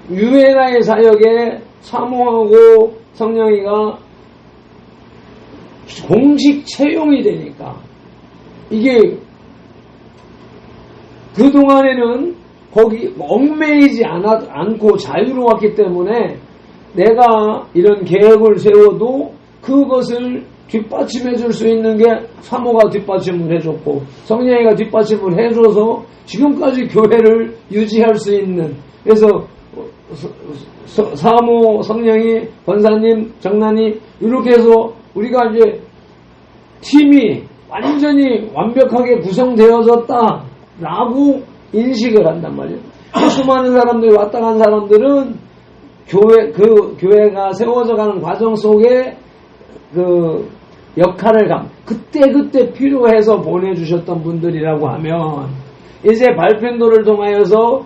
UNI 사역에 사모하고 성령이가 공식 채용이 되니까, 이게 그동안에는 거기 얽매이지 않고 자유로웠기 때문에 내가 이런 계획을 세워도 그것을 뒷받침해 줄 수 있는 게 사모가 뒷받침을 해줬고 성령이가 뒷받침을 해줘서 지금까지 교회를 유지할 수 있는, 그래서 사모, 성령이, 권사님, 정난이 이렇게 해서 우리가 이제 팀이 완전히 완벽하게 구성되어졌다라고 인식을 한단 말이에요. 수많은 사람들이 왔다 간 사람들은 교회가 세워져 가는 과정 속에 그 역할을 그때 필요해서 보내주셨던 분들이라고 하면 이제 발편도를 통하여서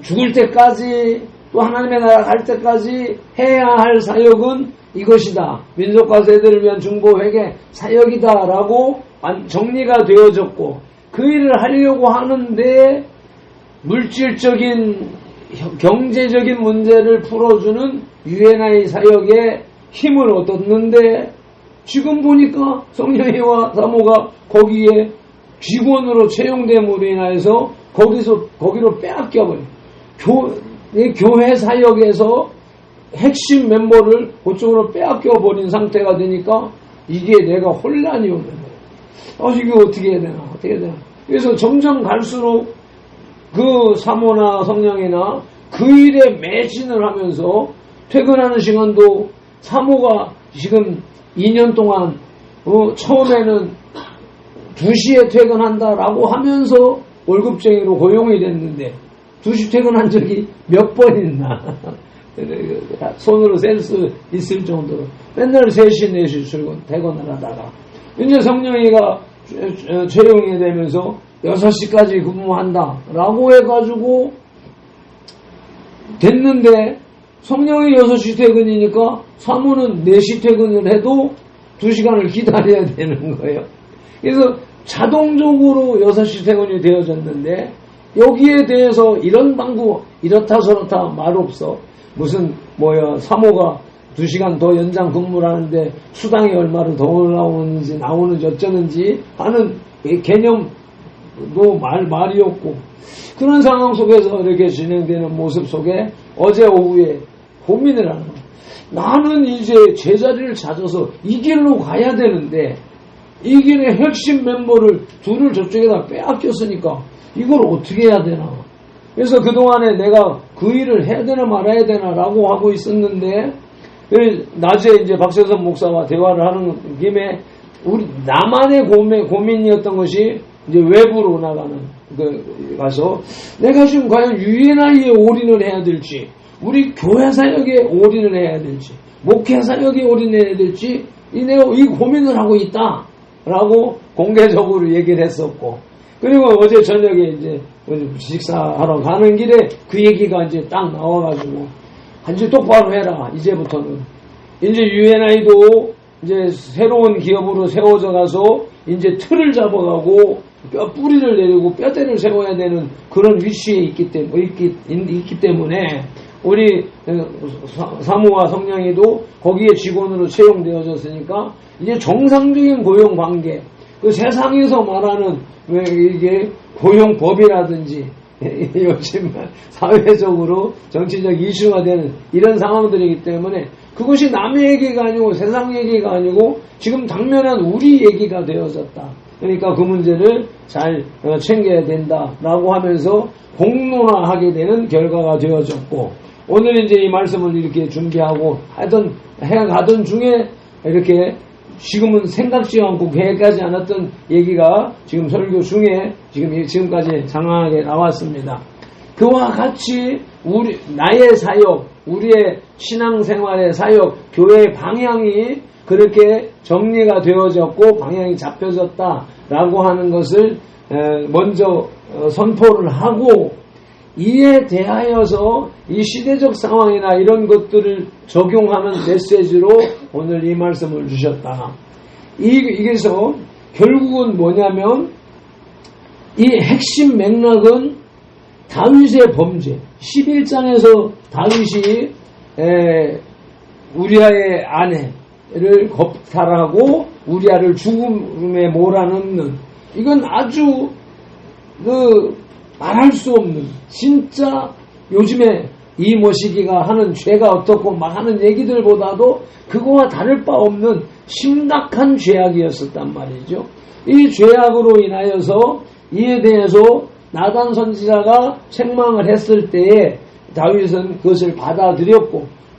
죽을 때까지 또 하나님의 나라 갈 때까지 해야 할 사역은 이것이다. 민족과 세대를 위한 중보 회개 사역이다라고 정리가 되어졌고 그 일을 하려고 하는데 물질적인 경제적인 문제를 풀어주는 UNI 사역에 힘을 얻었는데 지금 보니까 성령이와 사모가 거기에 직원으로 채용됨으로 인해서 거기로 빼앗겨버려. 교회 사역에서 핵심 멤버를 그쪽으로 빼앗겨버린 상태가 되니까 이게 내가 혼란이 오는 거예요. 이게 어떻게 해야 되나. 그래서 점점 갈수록 그 사모나 성령이나 그 일에 매진을 하면서 퇴근하는 시간도 사모가 지금 2년 동안 처음에는 2시에 퇴근한다라고 하면서 월급쟁이로 고용이 됐는데 2시 퇴근한 적이 몇 번 있나. 손으로 셀 수 있을 정도로 맨날 3시, 4시 퇴근을 하다가 이제 성령이가 채용이 되면서 6시까지 근무한다라고 해가지고 됐는데 성령이 6시 퇴근이니까 사모는 4시 퇴근을 해도 2시간을 기다려야 되는 거예요. 그래서 자동적으로 6시 퇴근이 되어졌는데 여기에 대해서 이런 방구 이렇다 저렇다 말 없어. 무슨 사모가 2시간 더 연장 근무를 하는데 수당이 얼마로 더 나오는지 어쩌는지 하는 개념도 말이 없고 그런 상황 속에서 이렇게 진행되는 모습 속에 어제 오후에 고민을 하는 거예요. 나는 이제 제자리를 찾아서 이 길로 가야 되는데 이 길의 핵심 멤버를 둘을 저쪽에다 빼앗겼으니까 이걸 어떻게 해야 되나. 그래서 그동안에 내가 그 일을 해야 되나 말아야 되나라고 하고 있었는데 낮에 이제 박세선 목사와 대화를 하는 김에 나만의 고민이었던 것이 이제 외부로 나가는 가서 내가 지금 과연 UNI에 올인을 해야 될지 우리 교회 사역에 올인을 해야 될지 목회 사역에 올인해야 될지 이 고민을 하고 있다라고 공개적으로 얘기를 했었고 그리고 어제 저녁에 이제 식사하러 가는 길에 그 얘기가 이제 딱 나와가지고 한지 똑바로 해라. 이제부터는 이제 UNI도 이제 새로운 기업으로 세워져 가서 이제 틀을 잡아가고 뿌리를 내리고 뼈대를 세워야 되는 그런 위치에 있기 때문에 우리 사모와 성령이도 거기에 직원으로 채용되어졌으니까 이제 정상적인 고용 관계, 그 세상에서 말하는 왜 이게 고용법이라든지 요즘 사회적으로 정치적 이슈가 되는 이런 상황들이기 때문에 그것이 남의 얘기가 아니고 세상 얘기가 아니고 지금 당면한 우리 얘기가 되어졌다. 그러니까 그 문제를 잘 챙겨야 된다라고 하면서 공론화하게 되는 결과가 되어졌고 오늘 이제 이 말씀을 이렇게 준비하고 해가던 중에 이렇게 지금은 생각지 않고 계획하지 않았던 얘기가 지금 설교 중에 지금까지 장황하게 나왔습니다. 그와 같이 나의 사역, 우리의 신앙생활의 사역, 교회의 방향이 그렇게 정리가 되어졌고 방향이 잡혀졌다라고 하는 것을 먼저 선포를 하고 이에 대하여서 이 시대적 상황이나 이런 것들을 적용하는 메시지로 오늘 이 말씀을 주셨다. 이게서 결국은 뭐냐면 이 핵심 맥락은 다윗의 범죄. 11장에서 다윗이 우리아의 아내를 겁탈하고 우리아를 죽음에 몰아넣는 이건 아주 말할 수 없는 진짜 요즘에 이 모시기가 하는 죄가 어떻고 막 하는 얘기들보다도 그거와 다를 바 없는 심각한 죄악이었었단 말이죠. 이 죄악으로 인하여서 이에 대해서 나단 선지자가 책망을 했을 때에 다윗은 그것을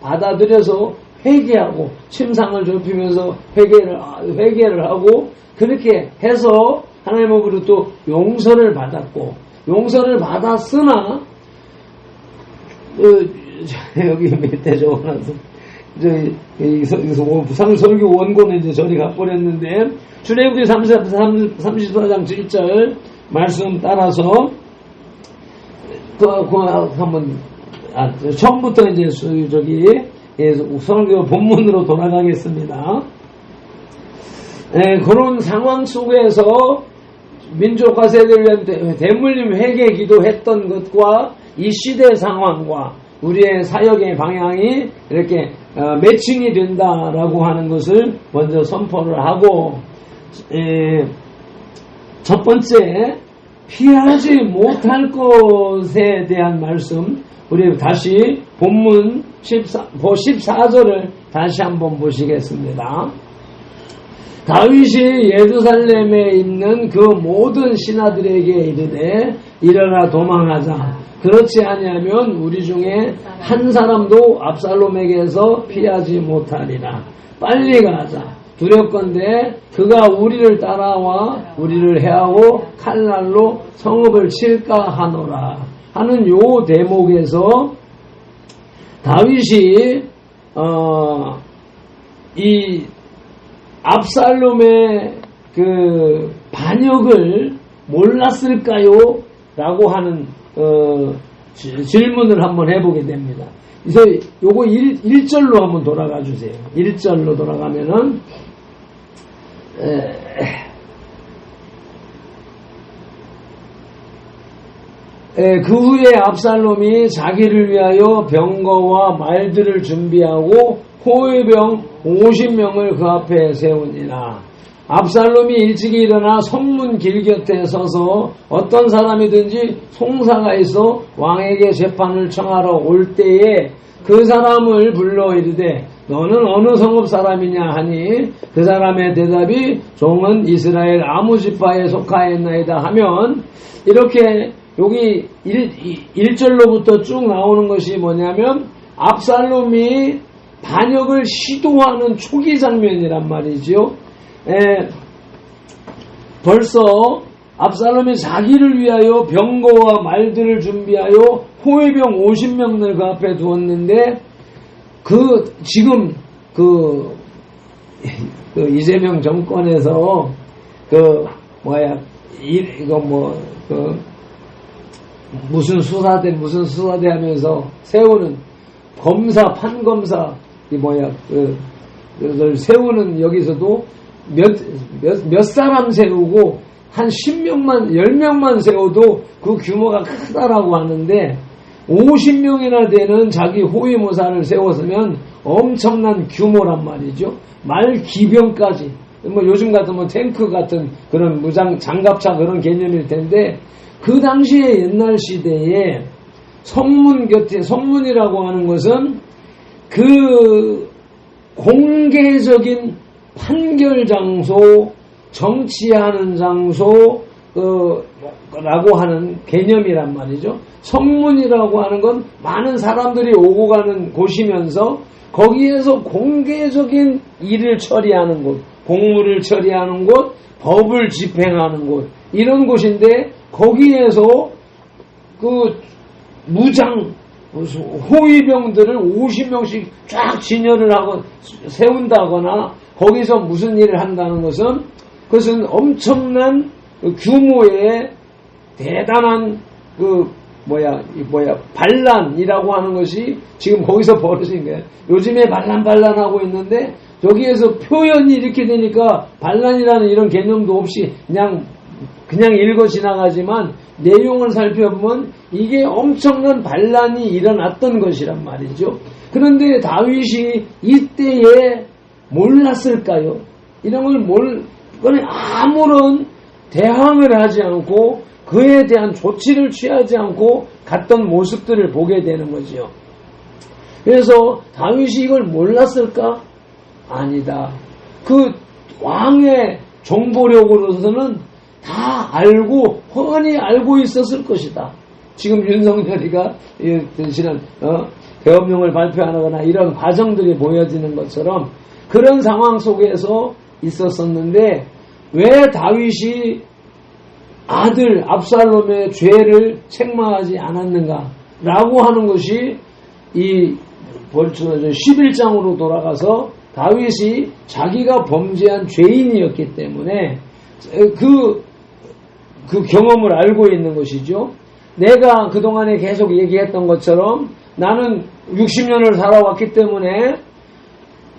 받아들여서 회개하고 침상을 좁히면서 회개를 하고 그렇게 해서 하나님으로부터 용서를 받았고 용서를 받았으나 여기 밑에 적어놔서 부상설교 원고는 이제 저리 가버렸는데 출애굽기 34장 7절 말씀 따라서 한번 처음부터 이제 설교 본문으로 돌아가겠습니다. 그런 상황 속에서 민족과 세대를 위한 대물림 회개 기도했던 것과 이 시대 상황과 우리의 사역의 방향이 이렇게 매칭이 된다라고 하는 것을 먼저 선포를 하고 첫 번째 피하지 못할 것에 대한 말씀 우리 다시 본문 14절을 다시 한번 보시겠습니다. 다윗이 예루살렘에 있는 그 모든 신하들에게 이르되 일어나 도망하자. 그렇지 아니하면 우리 중에 한 사람도 압살롬에게서 피하지 못하리라. 빨리 가자. 두렵건대 그가 우리를 따라와 우리를 해하고 칼날로 성읍을 칠까 하노라 하는 요 대목에서 다윗이 이 압살롬의 그 반역을 몰랐을까요? 라고 하는 질문을 한번 해보게 됩니다. 그래서 요거 1절로 한번 돌아가 주세요. 1절로 돌아가면은 그 후에 압살롬이 자기를 위하여 병거와 말들을 준비하고 호위병 50명을 그 앞에 세우니라. 압살롬이 일찍이 일어나 성문 길 곁에 서서 어떤 사람이든지 송사가 있어 왕에게 재판을 청하러 올 때에 그 사람을 불러 이르되 너는 어느 성읍 사람이냐 하니 그 사람의 대답이 종은 이스라엘 아무 지파에 속하였나이다 하면 이렇게 여기 1절로부터 쭉 나오는 것이 뭐냐면 압살롬이 반역을 시도하는 초기 장면이란 말이죠. 벌써 압살롬이 자기를 위하여 병거와 말들을 준비하여 호위병 50명을 그 앞에 두었는데 지금 이재명 정권에서 무슨 수사대 하면서 세우는 검사 판검사 그걸 세우는 여기서도 몇 사람 세우고 한 10명만 세워도 그 규모가 크다라고 하는데 50명이나 되는 자기 호위모사를 세웠으면 엄청난 규모란 말이죠. 말 기병까지 요즘 같으면 탱크 같은 그런 무장 장갑차 그런 개념일 텐데 그 당시에 옛날 시대에 성문 곁에 성문이라고 하는 것은 그 공개적인 판결 장소, 정치하는 장소, 라고 하는 개념이란 말이죠. 성문이라고 하는 건 많은 사람들이 오고 가는 곳이면서 거기에서 공개적인 일을 처리하는 곳, 공무를 처리하는 곳, 법을 집행하는 곳, 이런 곳인데 거기에서 그 무장, 호위병들을 50명씩 쫙 진열을 하고 세운다거나 거기서 무슨 일을 한다는 것은 그것은 엄청난 규모의 대단한 반란이라고 하는 것이 지금 거기서 벌어진 거예요. 요즘에 반란하고 있는데 여기에서 표현이 이렇게 되니까 반란이라는 이런 개념도 없이 그냥 읽어 지나가지만 내용을 살펴보면 이게 엄청난 반란이 일어났던 것이란 말이죠. 그런데 다윗이 이때에 몰랐을까요? 이런 걸 아무런 대항을 하지 않고 그에 대한 조치를 취하지 않고 갔던 모습들을 보게 되는 거죠. 그래서 다윗이 이걸 몰랐을까? 아니다. 그 왕의 정보력으로서는 다 알고 훤히 알고 있었을 것이다. 지금 윤석열이가 지난 계엄령을 발표하거나 이런 과정들이 보여지는 것처럼 그런 상황 속에서 있었었는데 왜 다윗이 아들 압살롬의 죄를 책망하지 않았는가라고 하는 것이 이 벌써 11장으로 돌아가서 다윗이 자기가 범죄한 죄인이었기 때문에 그 경험을 알고 있는 것이죠. 내가 그동안에 계속 얘기했던 것처럼 나는 60년을 살아왔기 때문에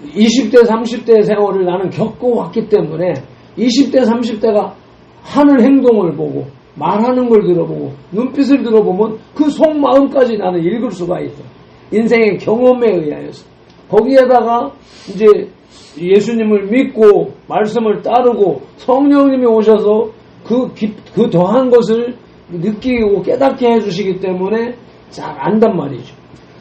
20대 30대 세월을 나는 겪어왔기 때문에 20대 30대가 하는 행동을 보고 말하는 걸 들어보고 눈빛을 들어보면 그 속마음까지 나는 읽을 수가 있어. 인생의 경험에 의하여서. 거기에다가 이제 예수님을 믿고 말씀을 따르고 성령님이 오셔서 그 더한 것을 느끼고 깨닫게 해주시기 때문에 잘 안단 말이죠.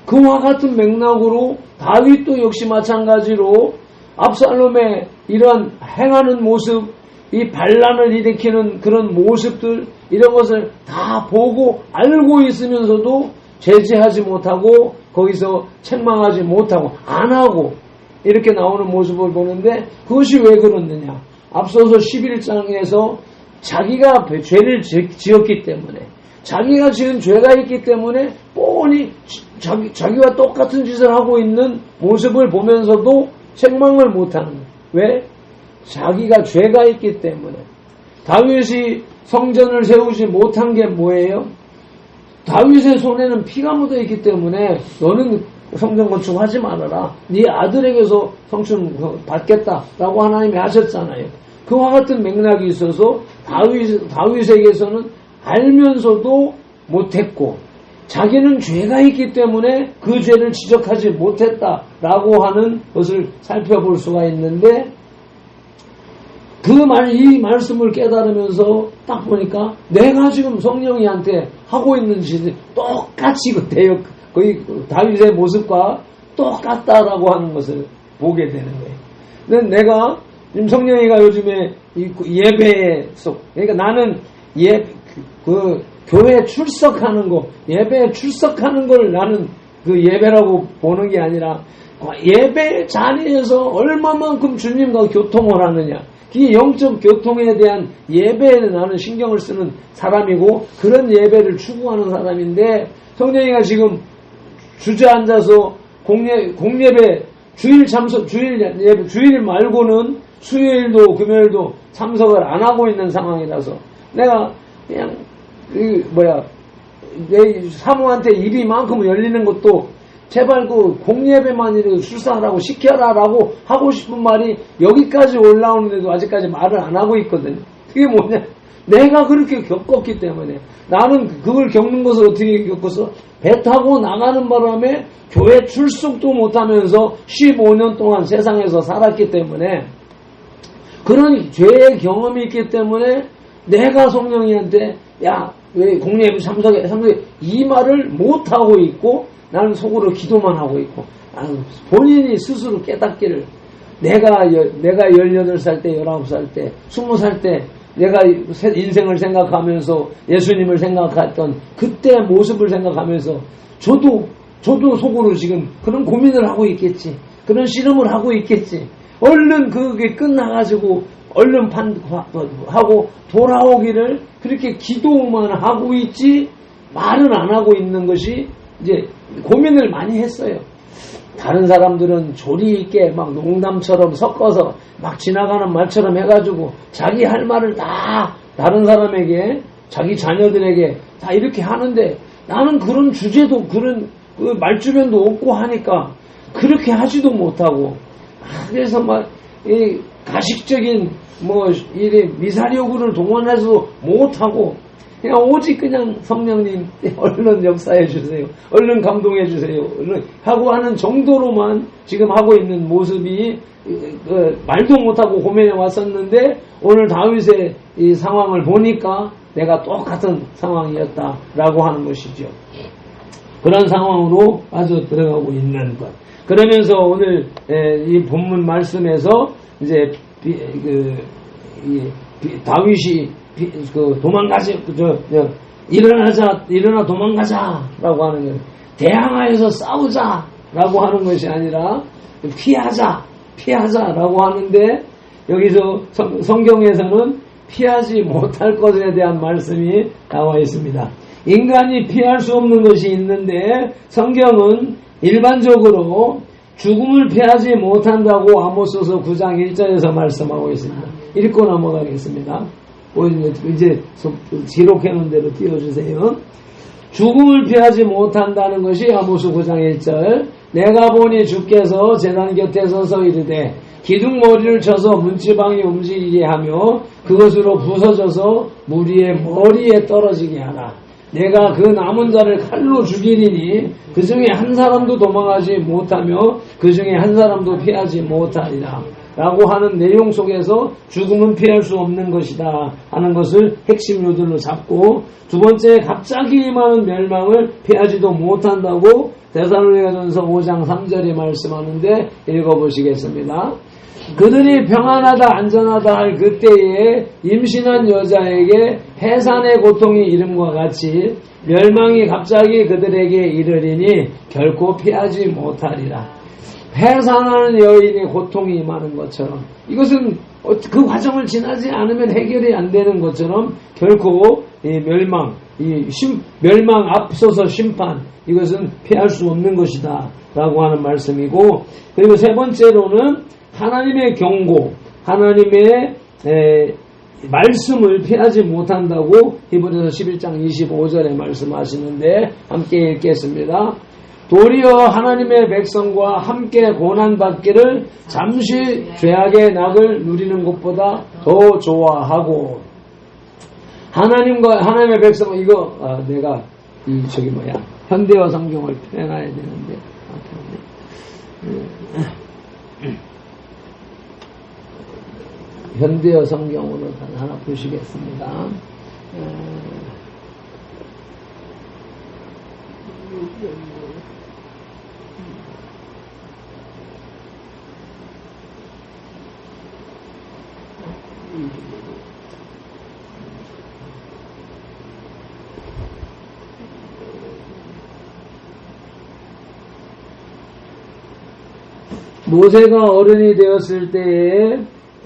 그와 같은 맥락으로 다윗도 역시 마찬가지로 압살롬의 이런 행하는 모습, 이 반란을 일으키는 그런 모습들 이런 것을 다 보고 알고 있으면서도 제지하지 못하고 거기서 책망하지 못하고 안 하고 이렇게 나오는 모습을 보는데 그것이 왜 그렇느냐. 앞서서 11장에서 자기가 죄를 지었기 때문에 자기가 지은 죄가 있기 때문에 뻔히 자기와 똑같은 짓을 하고 있는 모습을 보면서도 책망을 못하는 거예요. 왜? 자기가 죄가 있기 때문에. 다윗이 성전을 세우지 못한 게 뭐예요? 다윗의 손에는 피가 묻어 있기 때문에 너는 성전 건축하지 말아라. 네 아들에게서 성전 받겠다라고 하나님이 하셨잖아요. 그와 같은 맥락이 있어서 다윗에게서는 알면서도 못했고 자기는 죄가 있기 때문에 그 죄를 지적하지 못했다라고 하는 것을 살펴볼 수가 있는데 이 말씀을 깨달으면서 딱 보니까 내가 지금 성령이한테 하고 있는 짓이 똑같이 거의 다윗의 모습과 똑같다라고 하는 것을 보게 되는 거예요. 근데 내가 지금 성령이가 요즘에 예배에 그러니까 나는 교회 출석하는 거, 예배에 출석하는 걸 나는 그 예배라고 보는 게 아니라 예배 자리에서 얼마만큼 주님과 교통을 하느냐. 이 영적 교통에 대한 예배에 나는 신경을 쓰는 사람이고 그런 예배를 추구하는 사람인데 성령이가 지금 주저앉아서 공예배 주일 말고는 수요일도 금요일도 참석을 안 하고 있는 상황이라서 내가 그냥 내 사모한테 입이 이만큼 열리는 것도 제발 그 공예배만이라도 출석하라고 시켜라라고 하고 싶은 말이 여기까지 올라오는데도 아직까지 말을 안 하고 있거든. 그게 뭐냐? 내가 그렇게 겪었기 때문에 나는 그걸 겪는 것을 어떻게 겪어서 배 타고 나가는 바람에 교회 출석도 못하면서 15년 동안 세상에서 살았기 때문에 그런 죄의 경험이 있기 때문에 내가 성령이한테 야 왜 공예배 참석해 이 말을 못하고 있고 나는 속으로 기도만 하고 있고 본인이 스스로 깨닫기를 내가 18살 때 19살 때 20살 때 내가 인생을 생각하면서 예수님을 생각했던 그때 모습을 생각하면서 저도 속으로 지금 그런 고민을 하고 있겠지. 그런 씨름을 하고 있겠지. 얼른 그게 끝나가지고 얼른 하고 돌아오기를 그렇게 기도만 하고 있지 말은 안 하고 있는 것이 이제 고민을 많이 했어요. 다른 사람들은 조리 있게 막 농담처럼 섞어서 막 지나가는 말처럼 해가지고 자기 할 말을 다 다른 사람에게 자기 자녀들에게 다 이렇게 하는데 나는 그런 주제도 그런 그 말주변도 없고 하니까 그렇게 하지도 못하고 그래서 막 이 가식적인 이 미사력을 동원해서도 못하고 그냥 오직 그냥 성령님 얼른 역사해 주세요. 얼른 감동해 주세요. 얼른 하고 하는 정도로만 지금 하고 있는 모습이 말도 못하고 고민해 왔었는데 오늘 다윗의 이 상황을 보니까 내가 똑같은 상황이었다라고 하는 것이죠. 그런 상황으로 빠져 들어가고 있는 것. 그러면서 오늘 이 본문 말씀에서 이제 다윗이 도망가지 일어나 도망가자라고 하는 거예요. 대항하여서 싸우자라고 하는 것이 아니라 피하자라고 하는데 여기서 성경에서는 피하지 못할 것에 대한 말씀이 나와 있습니다. 인간이 피할 수 없는 것이 있는데 성경은 일반적으로 죽음을 피하지 못한다고 아모스서 9장 1절에서 말씀하고 있습니다. 읽고 넘어가겠습니다. 이제 기록해 놓은 대로 띄워주세요. 죽음을 피하지 못한다는 것이 아모스 9장 1절. 내가 보니 주께서 제단 곁에 서서 이르되 기둥머리를 쳐서 문지방이 움직이게 하며 그것으로 부서져서 무리의 머리에 떨어지게 하라. 내가 그 남은 자를 칼로 죽이리니 그 중에 한 사람도 도망하지 못하며 그 중에 한 사람도 피하지 못하리라 라고 하는 내용 속에서 죽음은 피할 수 없는 것이다 하는 것을 핵심 요들로 잡고, 두 번째 갑자기 임하는 멸망을 피하지도 못한다고 데살로니가전서 5장 3절에 말씀하는데 읽어보시겠습니다. 그들이 평안하다 안전하다 할 그때에 임신한 여자에게 해산의 고통이 이름과 같이 멸망이 갑자기 그들에게 이르리니 결코 피하지 못하리라. 해산하는 여인의 고통이 임하는 것처럼, 이것은 그 과정을 지나지 않으면 해결이 안 되는 것처럼 결코 이 멸망 앞서서 심판, 이것은 피할 수 없는 것이다 라고 하는 말씀이고, 그리고 세 번째로는 하나님의 경고, 하나님의 말씀을 피하지 못한다고 히브리서 11장 25절에 말씀하시는데 함께 읽겠습니다. 도리어 하나님의 백성과 함께 고난받기를 잠시 죄악의 낙을 누리는 것보다 더 좋아하고, 하나님의 백성, 내가 현대어 성경을 펴놔야 되는데 현대어 성경으로 하나 보시겠습니다. 모세가 어른이 되었을 때에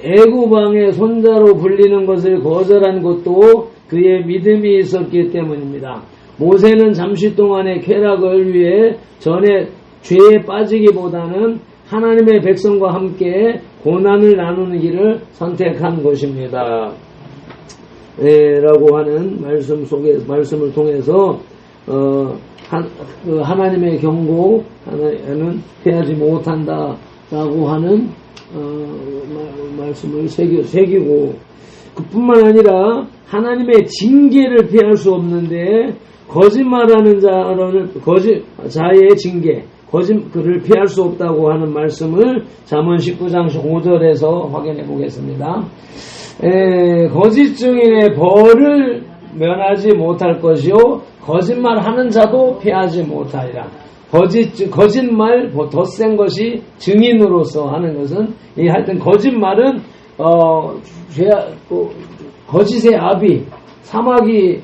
애굽왕의 손자로 불리는 것을 거절한 것도 그의 믿음이 있었기 때문입니다. 모세는 잠시 동안의 쾌락을 위해 전에 죄에 빠지기보다는 하나님의 백성과 함께 고난을 나누는 길을 선택한 것입니다. 라고 하는 말씀을 통해서 하나님의 경고, 하나는 피하지 못한다라고 하는 말씀을 새기고, 그뿐만 아니라 하나님의 징계를 피할 수 없는데 거짓말하는 자의 징계, 그를 피할 수 없다고 하는 말씀을 잠언 19장 5절에서 확인해 보겠습니다. 거짓 증인의 벌을 면하지 못할 것이요 거짓말하는 자도 피하지 못하리라. 거짓말 더 센 것이 증인으로서 하는 것은, 하여튼 거짓말은 거짓의 아비 사마귀에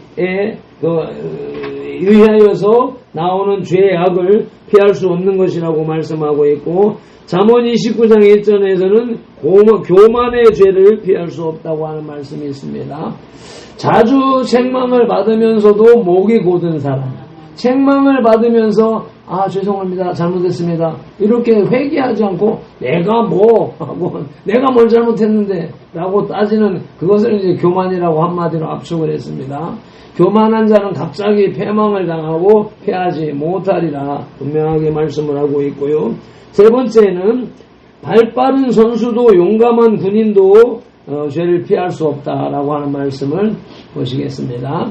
의하여서 나오는 죄의 악을 피할 수 없는 것이라고 말씀하고 있고, 잠언 29장 1절에서는 교만의 죄를 피할 수 없다고 하는 말씀이 있습니다. 자주 책망을 받으면서도 목이 곧은 사람, 책망을 받으면서 죄송합니다, 잘못했습니다, 이렇게 회개하지 않고 내가 뭘 잘못했는데 라고 따지는, 그것을 이제 교만이라고 한마디로 압축을 했습니다. 교만한 자는 갑자기 패망을 당하고 피하지 못하리라 분명하게 말씀을 하고 있고요. 세 번째는 발빠른 선수도 용감한 군인도 죄를 피할 수 없다라고 하는 말씀을 보시겠습니다.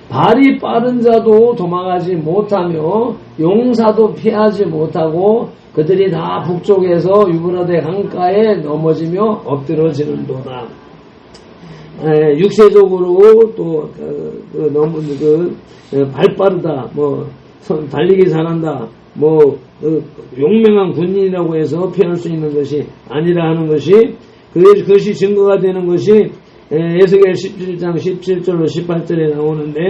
발이 빠른 자도 도망하지 못하며 용사도 피하지 못하고 그들이 다 북쪽에서 유브라데 강가에 넘어지며 엎드러지는도다. 육세적으로 또 너무 발 빠르다, 달리기 잘한다, 용맹한 군인이라고 해서 피할 수 있는 것이 아니라 하는 것이, 그것이 증거가 되는 것이 에스겔 17장 17절로 18절에 나오는데,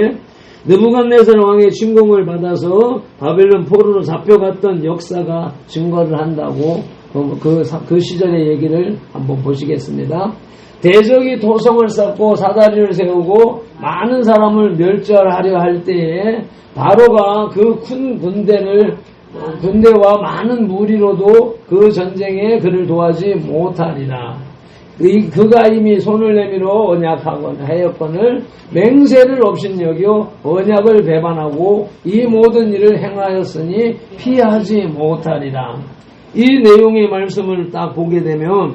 느부갓네살 왕의 침공을 받아서 바벨론 포로로 잡혀갔던 역사가 증거를 한다고 그 시절의 얘기를 한번 보시겠습니다. 대적이 토성을 쌓고 사다리를 세우고 많은 사람을 멸절하려 할 때에 바로가 그 큰 군대와 많은 무리로도 그 전쟁에 그를 도와지 못하리라. 그가 이미 손을 내밀어 하였거늘 맹세를 업신여겨 언약을 배반하고 이 모든 일을 행하였으니 피하지 못하리라. 이 내용의 말씀을 딱 보게 되면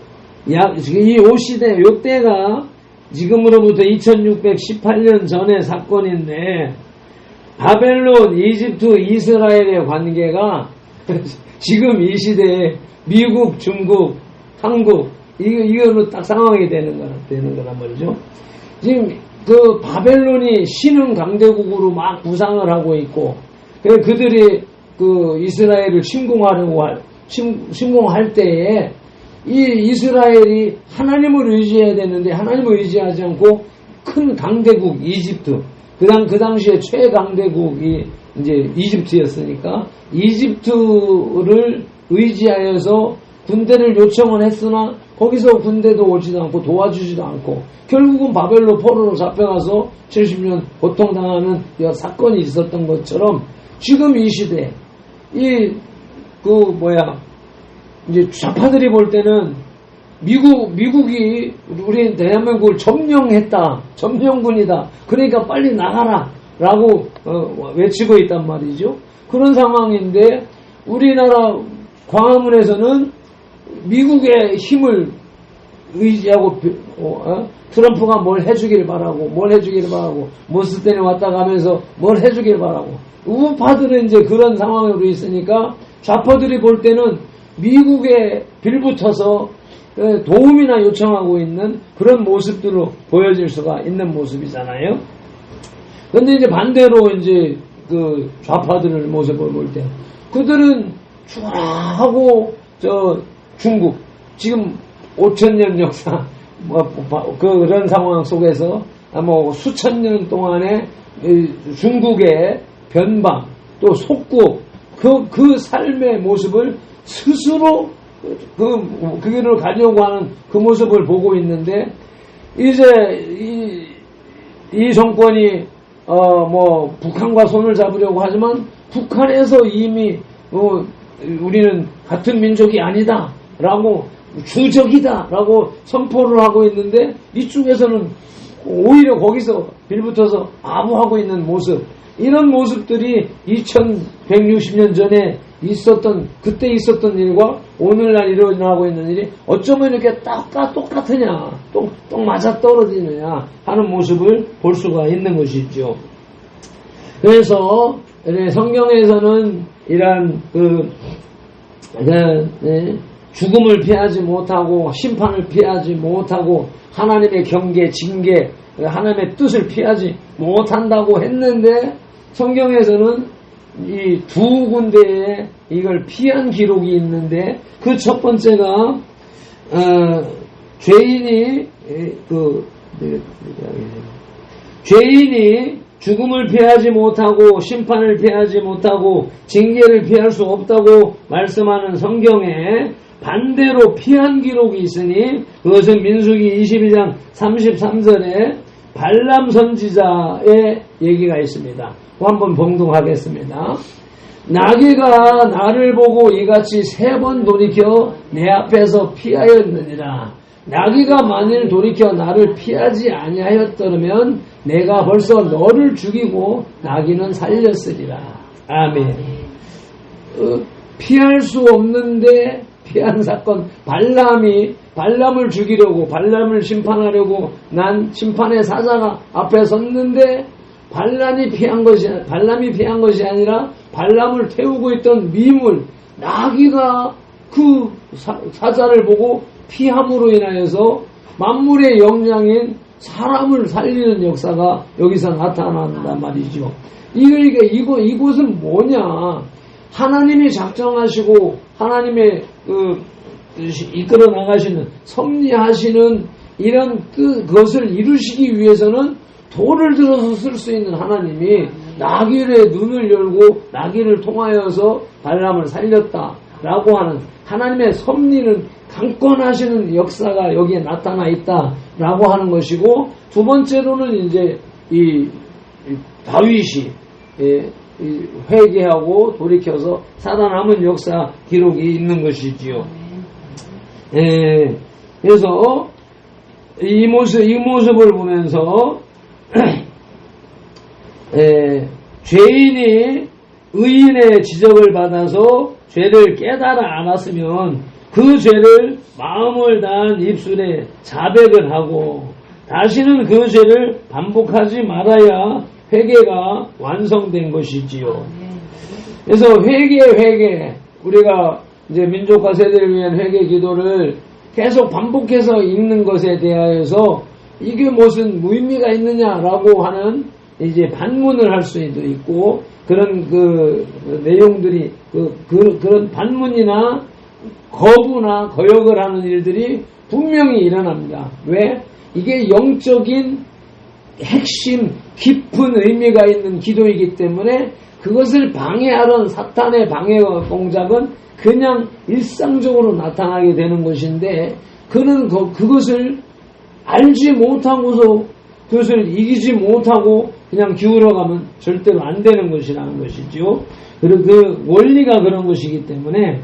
이 오시대 요때가 지금으로부터 2618년 전의 사건인데, 바벨론, 이집트, 이스라엘의 관계가 지금 이 시대에 미국, 중국, 한국 이거로 딱 상황이 되는 거란 말이죠. 지금 그 바벨론이 신흥 강대국으로 막 부상을 하고 있고, 그들이 그 이스라엘을 침공할 때에 이 이스라엘이 하나님을 의지해야 되는데 하나님을 의지하지 않고 큰 강대국 이집트, 그 당시에 최강대국이 이제 이집트였으니까 이집트를 의지하여서 군대를 요청을 했으나 거기서 군대도 오지도 않고 도와주지도 않고 결국은 바벨론 포로로 잡혀가서 70년 고통당하는 사건이 있었던 것처럼 지금 이 시대 이제 좌파들이 볼 때는 미국이 우리 대한민국을 점령했다, 점령군이다, 그러니까 빨리 나가라 라고 외치고 있단 말이죠. 그런 상황인데 우리나라 광화문에서는 미국의 힘을 의지하고 트럼프가 뭘 해주길 바라고 모스텐에 왔다 가면서 뭘 해주길 바라고, 우파들은 이제 그런 상황으로 있으니까 좌파들이 볼 때는 미국에 빌붙어서 도움이나 요청하고 있는 그런 모습들로 보여질 수가 있는 모습이잖아요. 근데 이제 반대로 이제 그 좌파들의 모습을 볼 때 그들은 추하고 중국 지금 5000년 역사 그런 상황 속에서 수천 년 동안의 중국의 변방 또 속국 그 삶의 모습을 스스로 그 길을 가려고 하는 그 모습을 보고 있는데, 이제 이 정권이 북한과 손을 잡으려고 하지만 북한에서 이미 우리는 같은 민족이 아니다 라고 주적이다 라고 선포를 하고 있는데, 이쪽에서는 오히려 거기서 빌붙어서 아부하고 있는 모습, 이런 모습들이 2160년 전에 그때 있었던 일과 오늘날 일어나고 있는 일이 어쩌면 이렇게 똑같으냐, 똑 맞아 떨어지느냐 하는 모습을 볼 수가 있는 것이죠. 그래서 성경에서는 이러한 죽음을 피하지 못하고 심판을 피하지 못하고 하나님의 경계, 징계, 하나님의 뜻을 피하지 못한다고 했는데, 성경에서는 이 두 군데에 이걸 피한 기록이 있는데, 그 첫 번째가 죄인이 죽음을 피하지 못하고 심판을 피하지 못하고 징계를 피할 수 없다고 말씀하는 성경에 반대로 피한 기록이 있으니, 그것은 민수기 22장 33절에 발람 선지자의 얘기가 있습니다. 한번 봉독하겠습니다. 나귀가 나를 보고 이같이 3번 돌이켜 내 앞에서 피하였느니라. 나귀가 만일 돌이켜 나를 피하지 아니하였더라면 내가 벌써 너를 죽이고 나귀는 살렸으리라. 아멘. 피할 수 없는데 피한 사건, 발람을 죽이려고, 발람을 심판하려고 난 심판의 사자가 앞에 섰는데 발람이 피한 것이 아니라 발람을 태우고 있던 미물, 나귀가 그 사자를 보고 피함으로 인하여서 만물의 영장인 사람을 살리는 역사가 여기서 나타난단 말이죠. 이곳은 뭐냐? 하나님이 작정하시고 하나님의 이끌어 나가시는 섭리하시는 이런 그것을 이루시기 위해서는 돌을 들어서 쓸 수 있는 하나님이 나귀의 눈을 열고 나귀를 통하여서 발람을 살렸다라고 하는 하나님의 섭리는 강권하시는 역사가 여기에 나타나 있다라고 하는 것이고, 두 번째로는 이제 이 다윗이 회개하고 돌이켜서 살아남은 역사 기록이 있는 것이지요. 그래서 이 모습을 보면서 죄인이 의인의 지적을 받아서 죄를 깨달아 안았으면 그 죄를 마음을 다한 입술에 자백을 하고 다시는 그 죄를 반복하지 말아야 회개가 완성된 것이지요. 그래서 회개 우리가 이제 민족과 세대를 위한 회개 기도를 계속 반복해서 읽는 것에 대하여서 이게 무슨 무의미가 있느냐라고 하는 이제 반문을 할 수도 있고, 그런 그 내용들이 그런 반문이나 거부나 거역을 하는 일들이 분명히 일어납니다. 왜? 이게 영적인 핵심 깊은 의미가 있는 기도이기 때문에 그것을 방해하는 사탄의 방해 공작은 그냥 일상적으로 나타나게 되는 것인데, 그는 그것을 알지 못하고서 그것을 이기지 못하고 그냥 기울어가면 절대로 안 되는 것이라는 것이죠. 그리고 그 원리가 그런 것이기 때문에,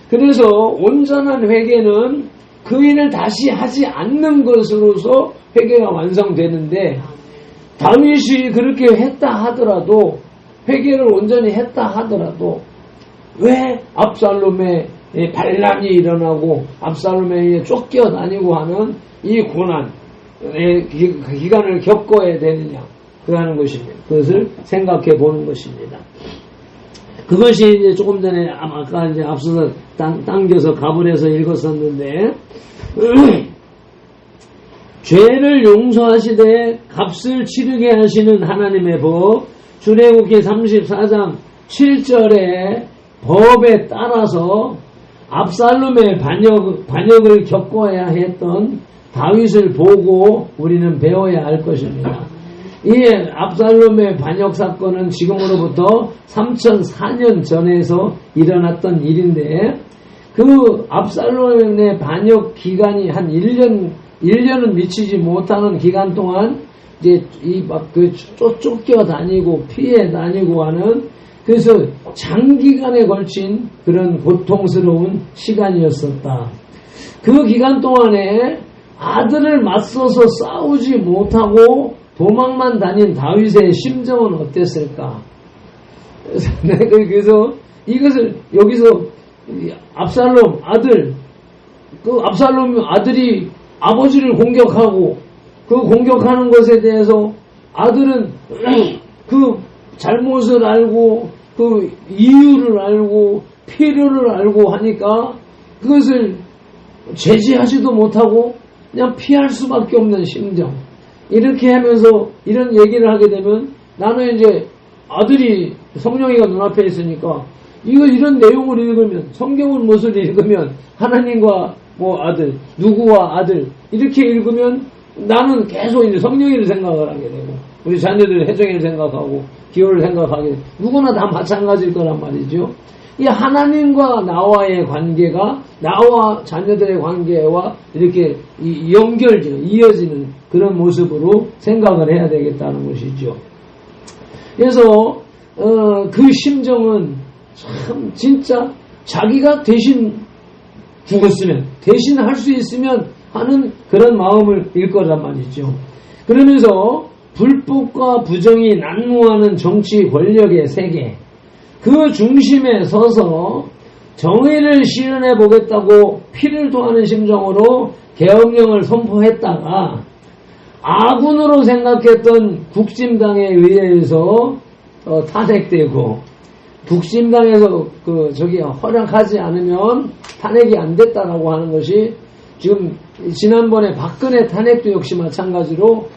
그래서 온전한 회개는 그 일을 다시 하지 않는 것으로서 회개가 완성되는데, 다윗이 그렇게 했다 하더라도, 회개를 온전히 했다 하더라도 왜 압살롬의 반란이 일어나고 압살롬에 쫓겨다니고 하는 이 고난의 기간을 겪어야 되느냐, 그러는 것입니다. 그것을 생각해 보는 것입니다. 그것이 이제 조금 전에 아까 이제 앞서서 당겨서 가불해서 읽었었는데, 죄를 용서하시되 값을 치르게 하시는 하나님의 법, 출애굽기 34장 7절의 법에 따라서 압살롬의 반역을 겪어야 했던 다윗을 보고 우리는 배워야 할 것입니다. 이 압살롬의 반역 사건은 지금으로부터 3004년 전에서 일어났던 일인데, 그 압살롬의 반역 기간이 한 1년은 미치지 못하는 기간 동안 이제 쫓겨다니고 피해 다니고 하는, 그래서 장기간에 걸친 그런 고통스러운 시간이었었다. 그 기간 동안에 아들을 맞서서 싸우지 못하고 도망만 다닌 다윗의 심정은 어땠을까? 그래서 이것을 여기서 압살롬 아들, 그 압살롬 아들이 아버지를 공격하고 그 공격하는 것에 대해서 아들은 그 잘못을 알고 그 이유를 알고 필요를 알고 하니까 그것을 제지하지도 못하고 그냥 피할 수밖에 없는 심정. 이렇게 하면서 이런 얘기를 하게 되면, 나는 이제 아들이 성령이가 눈앞에 있으니까 이런 내용을 읽으면, 성경을 무엇을 읽으면 하나님과 뭐 아들, 누구와 아들 이렇게 읽으면 나는 계속 이제 성령이를 생각을 하게 되고, 우리 자녀들 혜정이를 생각하고 기호를 생각하게 되고, 누구나 다 마찬가지일 거란 말이죠. 이 하나님과 나와의 관계가 나와 자녀들의 관계와 이렇게 이어지는 그런 모습으로 생각을 해야 되겠다는 것이죠. 그래서 그 심정은 참 진짜 자기가 대신 죽었으면, 대신 할 수 있으면 하는 그런 마음을 일 거란 말이죠. 그러면서 불법과 부정이 난무하는 정치 권력의 세계, 그 중심에 서서 정의를 실현해 보겠다고 피를 토하는 심정으로 계엄령을 선포했다가 아군으로 생각했던 국진당에 의해서 탄핵되고, 국진당에서 저기 허락하지 않으면 탄핵이 안 됐다라고 하는 것이 지금 지난번에 박근혜 탄핵도 역시 마찬가지로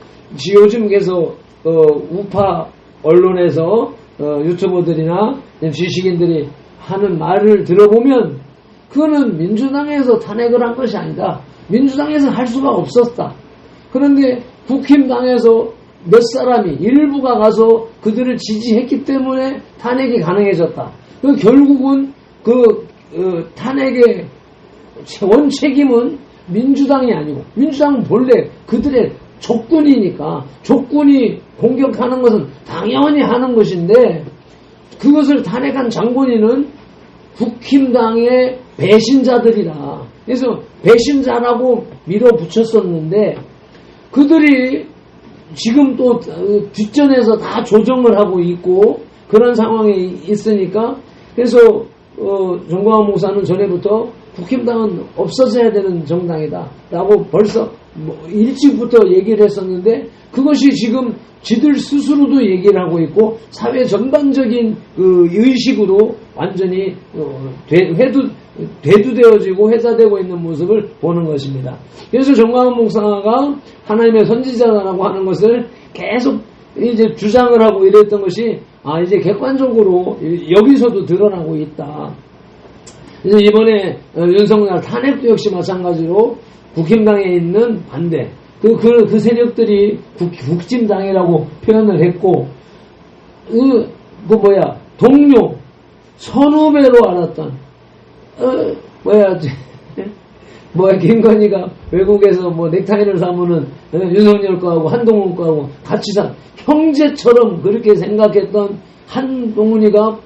요즘 계속 우파 언론에서 유튜버들이나 지식인들이 하는 말을 들어보면 그거는 민주당에서 탄핵을 한 것이 아니다. 민주당에서 할 수가 없었다. 그런데 국힘당에서 몇 사람이 일부가 가서 그들을 지지했기 때문에 탄핵이 가능해졌다. 결국은 탄핵의 원책임은 민주당이 아니고, 민주당은 본래 그들의 적군이니까, 적군이 공격하는 것은 당연히 하는 것인데, 그것을 탄핵한 장본인은 국힘당의 배신자들이라. 그래서 배신자라고 밀어붙였었는데, 그들이 지금 또 뒷전에서 다 조정을 하고 있고 그런 상황에 있으니까, 그래서 정광훈 목사는 전에부터 국힘당은 없어져야 되는 정당이다 라고 벌써 일찍부터 얘기를 했었는데, 그것이 지금 지들 스스로도 얘기를 하고 있고 사회 전반적인 의식으로 완전히 대두되어지고 회자되고 있는 모습을 보는 것입니다. 그래서 정광훈 목사가 하나님의 선지자라고 하는 것을 계속 이제 주장을 하고 이랬던 것이 이제 객관적으로 여기서도 드러나고 있다. 그래서 이번에 윤석열 탄핵도 역시 마찬가지로 국힘당에 있는 반대, 그 세력들이 국짐당이라고 표현을 했고, 동료, 선후배로 알았던, 김건희가 외국에서 넥타이를 사모는 윤석열 거하고 한동훈 거하고 같이 형제처럼 그렇게 생각했던 한동훈이가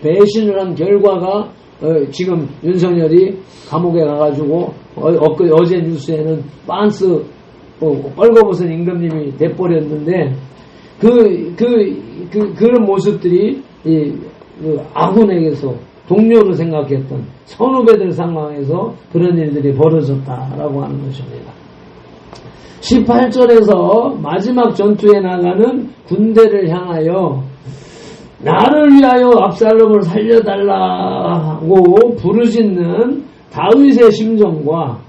배신을 한 결과가 지금 윤석열이 감옥에 가가지고 어제 뉴스에는 빤스 뻘거벗은 임금님이 돼버렸는데 그런 모습들이 아군에게서 동료로 생각했던 선후배들 상황에서 그런 일들이 벌어졌다라고 하는 것입니다. 18절에서 마지막 전투에 나가는 군대를 향하여 나를 위하여 압살롬을 살려달라고 부르짖는 다윗의 심정과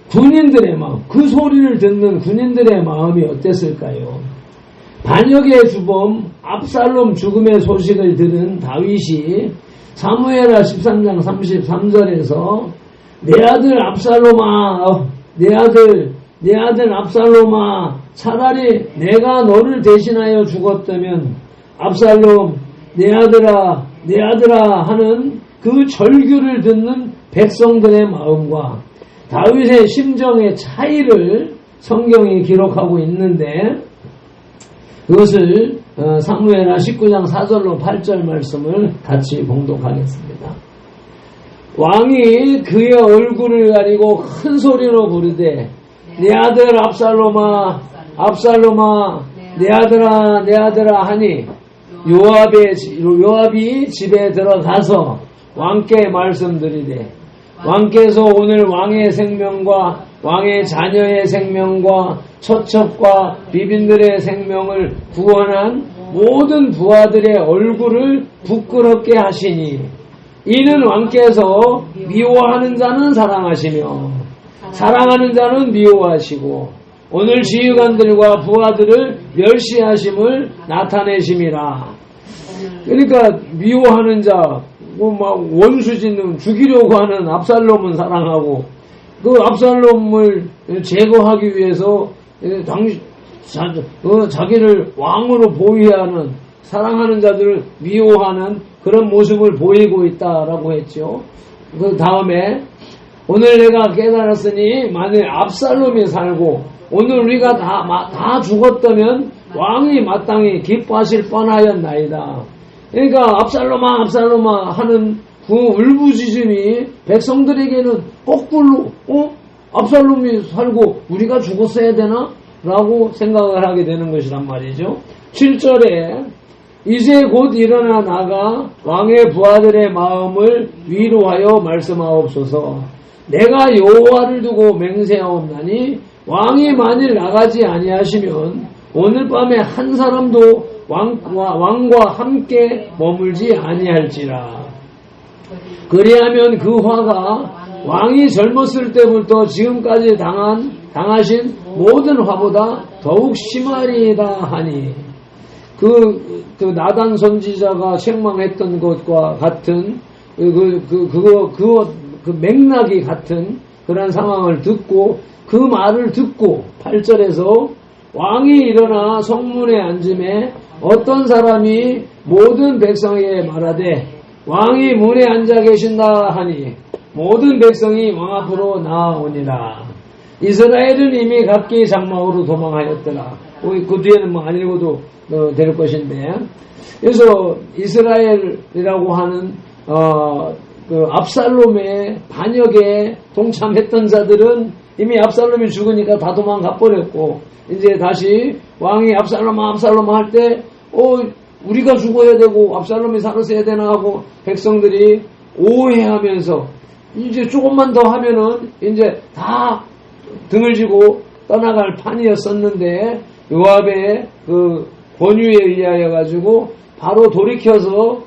군인들의 마음, 그 소리를 듣는 군인들의 마음이 어땠을까요? 반역의 주범 압살롬 죽음의 소식을 들은 다윗이 사무엘하 13장 33절에서 내 아들 압살롬아, 내 아들 압살롬아, 차라리 내가 너를 대신하여 죽었다면 압살롬 내 아들아 하는 그 절규를 듣는 백성들의 마음과 다윗의 심정의 차이를 성경이 기록하고 있는데, 그것을 사무엘하 19장 4절로 8절 말씀을 같이 봉독하겠습니다. 왕이 그의 얼굴을 가리고 큰 소리로 부르되 내 아들 압살롬아, 내 아들아 하니 요압이 집에 들어가서 왕께 말씀드리되, 왕께서 오늘 왕의 생명과 왕의 자녀의 생명과 처첩과 비빈들의 생명을 구원한 모든 부하들의 얼굴을 부끄럽게 하시니, 이는 왕께서 미워하는 자는 사랑하시며 사랑하는 자는 미워하시고 오늘 지휘관들과 부하들을 멸시하심을 나타내심이라. 그러니까 미워하는 자, 원수 짓는 죽이려고 하는 압살롬은 사랑하고, 그 압살롬을 제거하기 위해서 자기를 왕으로 보위하는 사랑하는 자들을 미워하는 그런 모습을 보이고 있다라고 했죠. 그 다음에 오늘 내가 깨달았으니 만일 압살롬이 살고 오늘 우리가 다 죽었다면 왕이 마땅히 기뻐하실 뻔하였나이다. 그러니까 압살롬아 하는 그 울부짖음이 백성들에게는 거꾸로 압살롬이 살고 우리가 죽었어야 되나? 라고 생각을 하게 되는 것이란 말이죠. 7절에 이제 곧 일어나 나가 왕의 부하들의 마음을 위로하여 말씀하옵소서. 내가 여호와를 두고 맹세하옵나니 왕이 만일 나가지 아니하시면 오늘 밤에 한 사람도 왕과 함께 머물지 아니할지라. 그리하면 그 화가 왕이 젊었을 때부터 지금까지 당하신 모든 화보다 더욱 심하리이다 하니 그 나단 선지자가 책망했던 것과 같은 그 맥락이 같은 그런 상황을 듣고 그 말을 듣고 8절에서 왕이 일어나 성문에 앉음에 어떤 사람이 모든 백성에게 말하되 왕이 문에 앉아 계신다 하니 모든 백성이 왕 앞으로 나아오니라. 이스라엘은 이미 각기 장막으로 도망하였더라. 그 뒤에는 뭐 안 읽어도 될 것인데, 그래서 이스라엘이라고 하는 그 압살롬의 반역에 동참했던 자들은 이미 압살롬이 죽으니까 다 도망가 버렸고, 이제 다시 왕이 압살롬 할 때 우리가 죽어야 되고 압살롬이 살았어야 되나 하고 백성들이 오해하면서 이제 조금만 더 하면은 이제 다 등을 지고 떠나갈 판이었었는데 요압의 그 권유에 의하여 가지고 바로 돌이켜서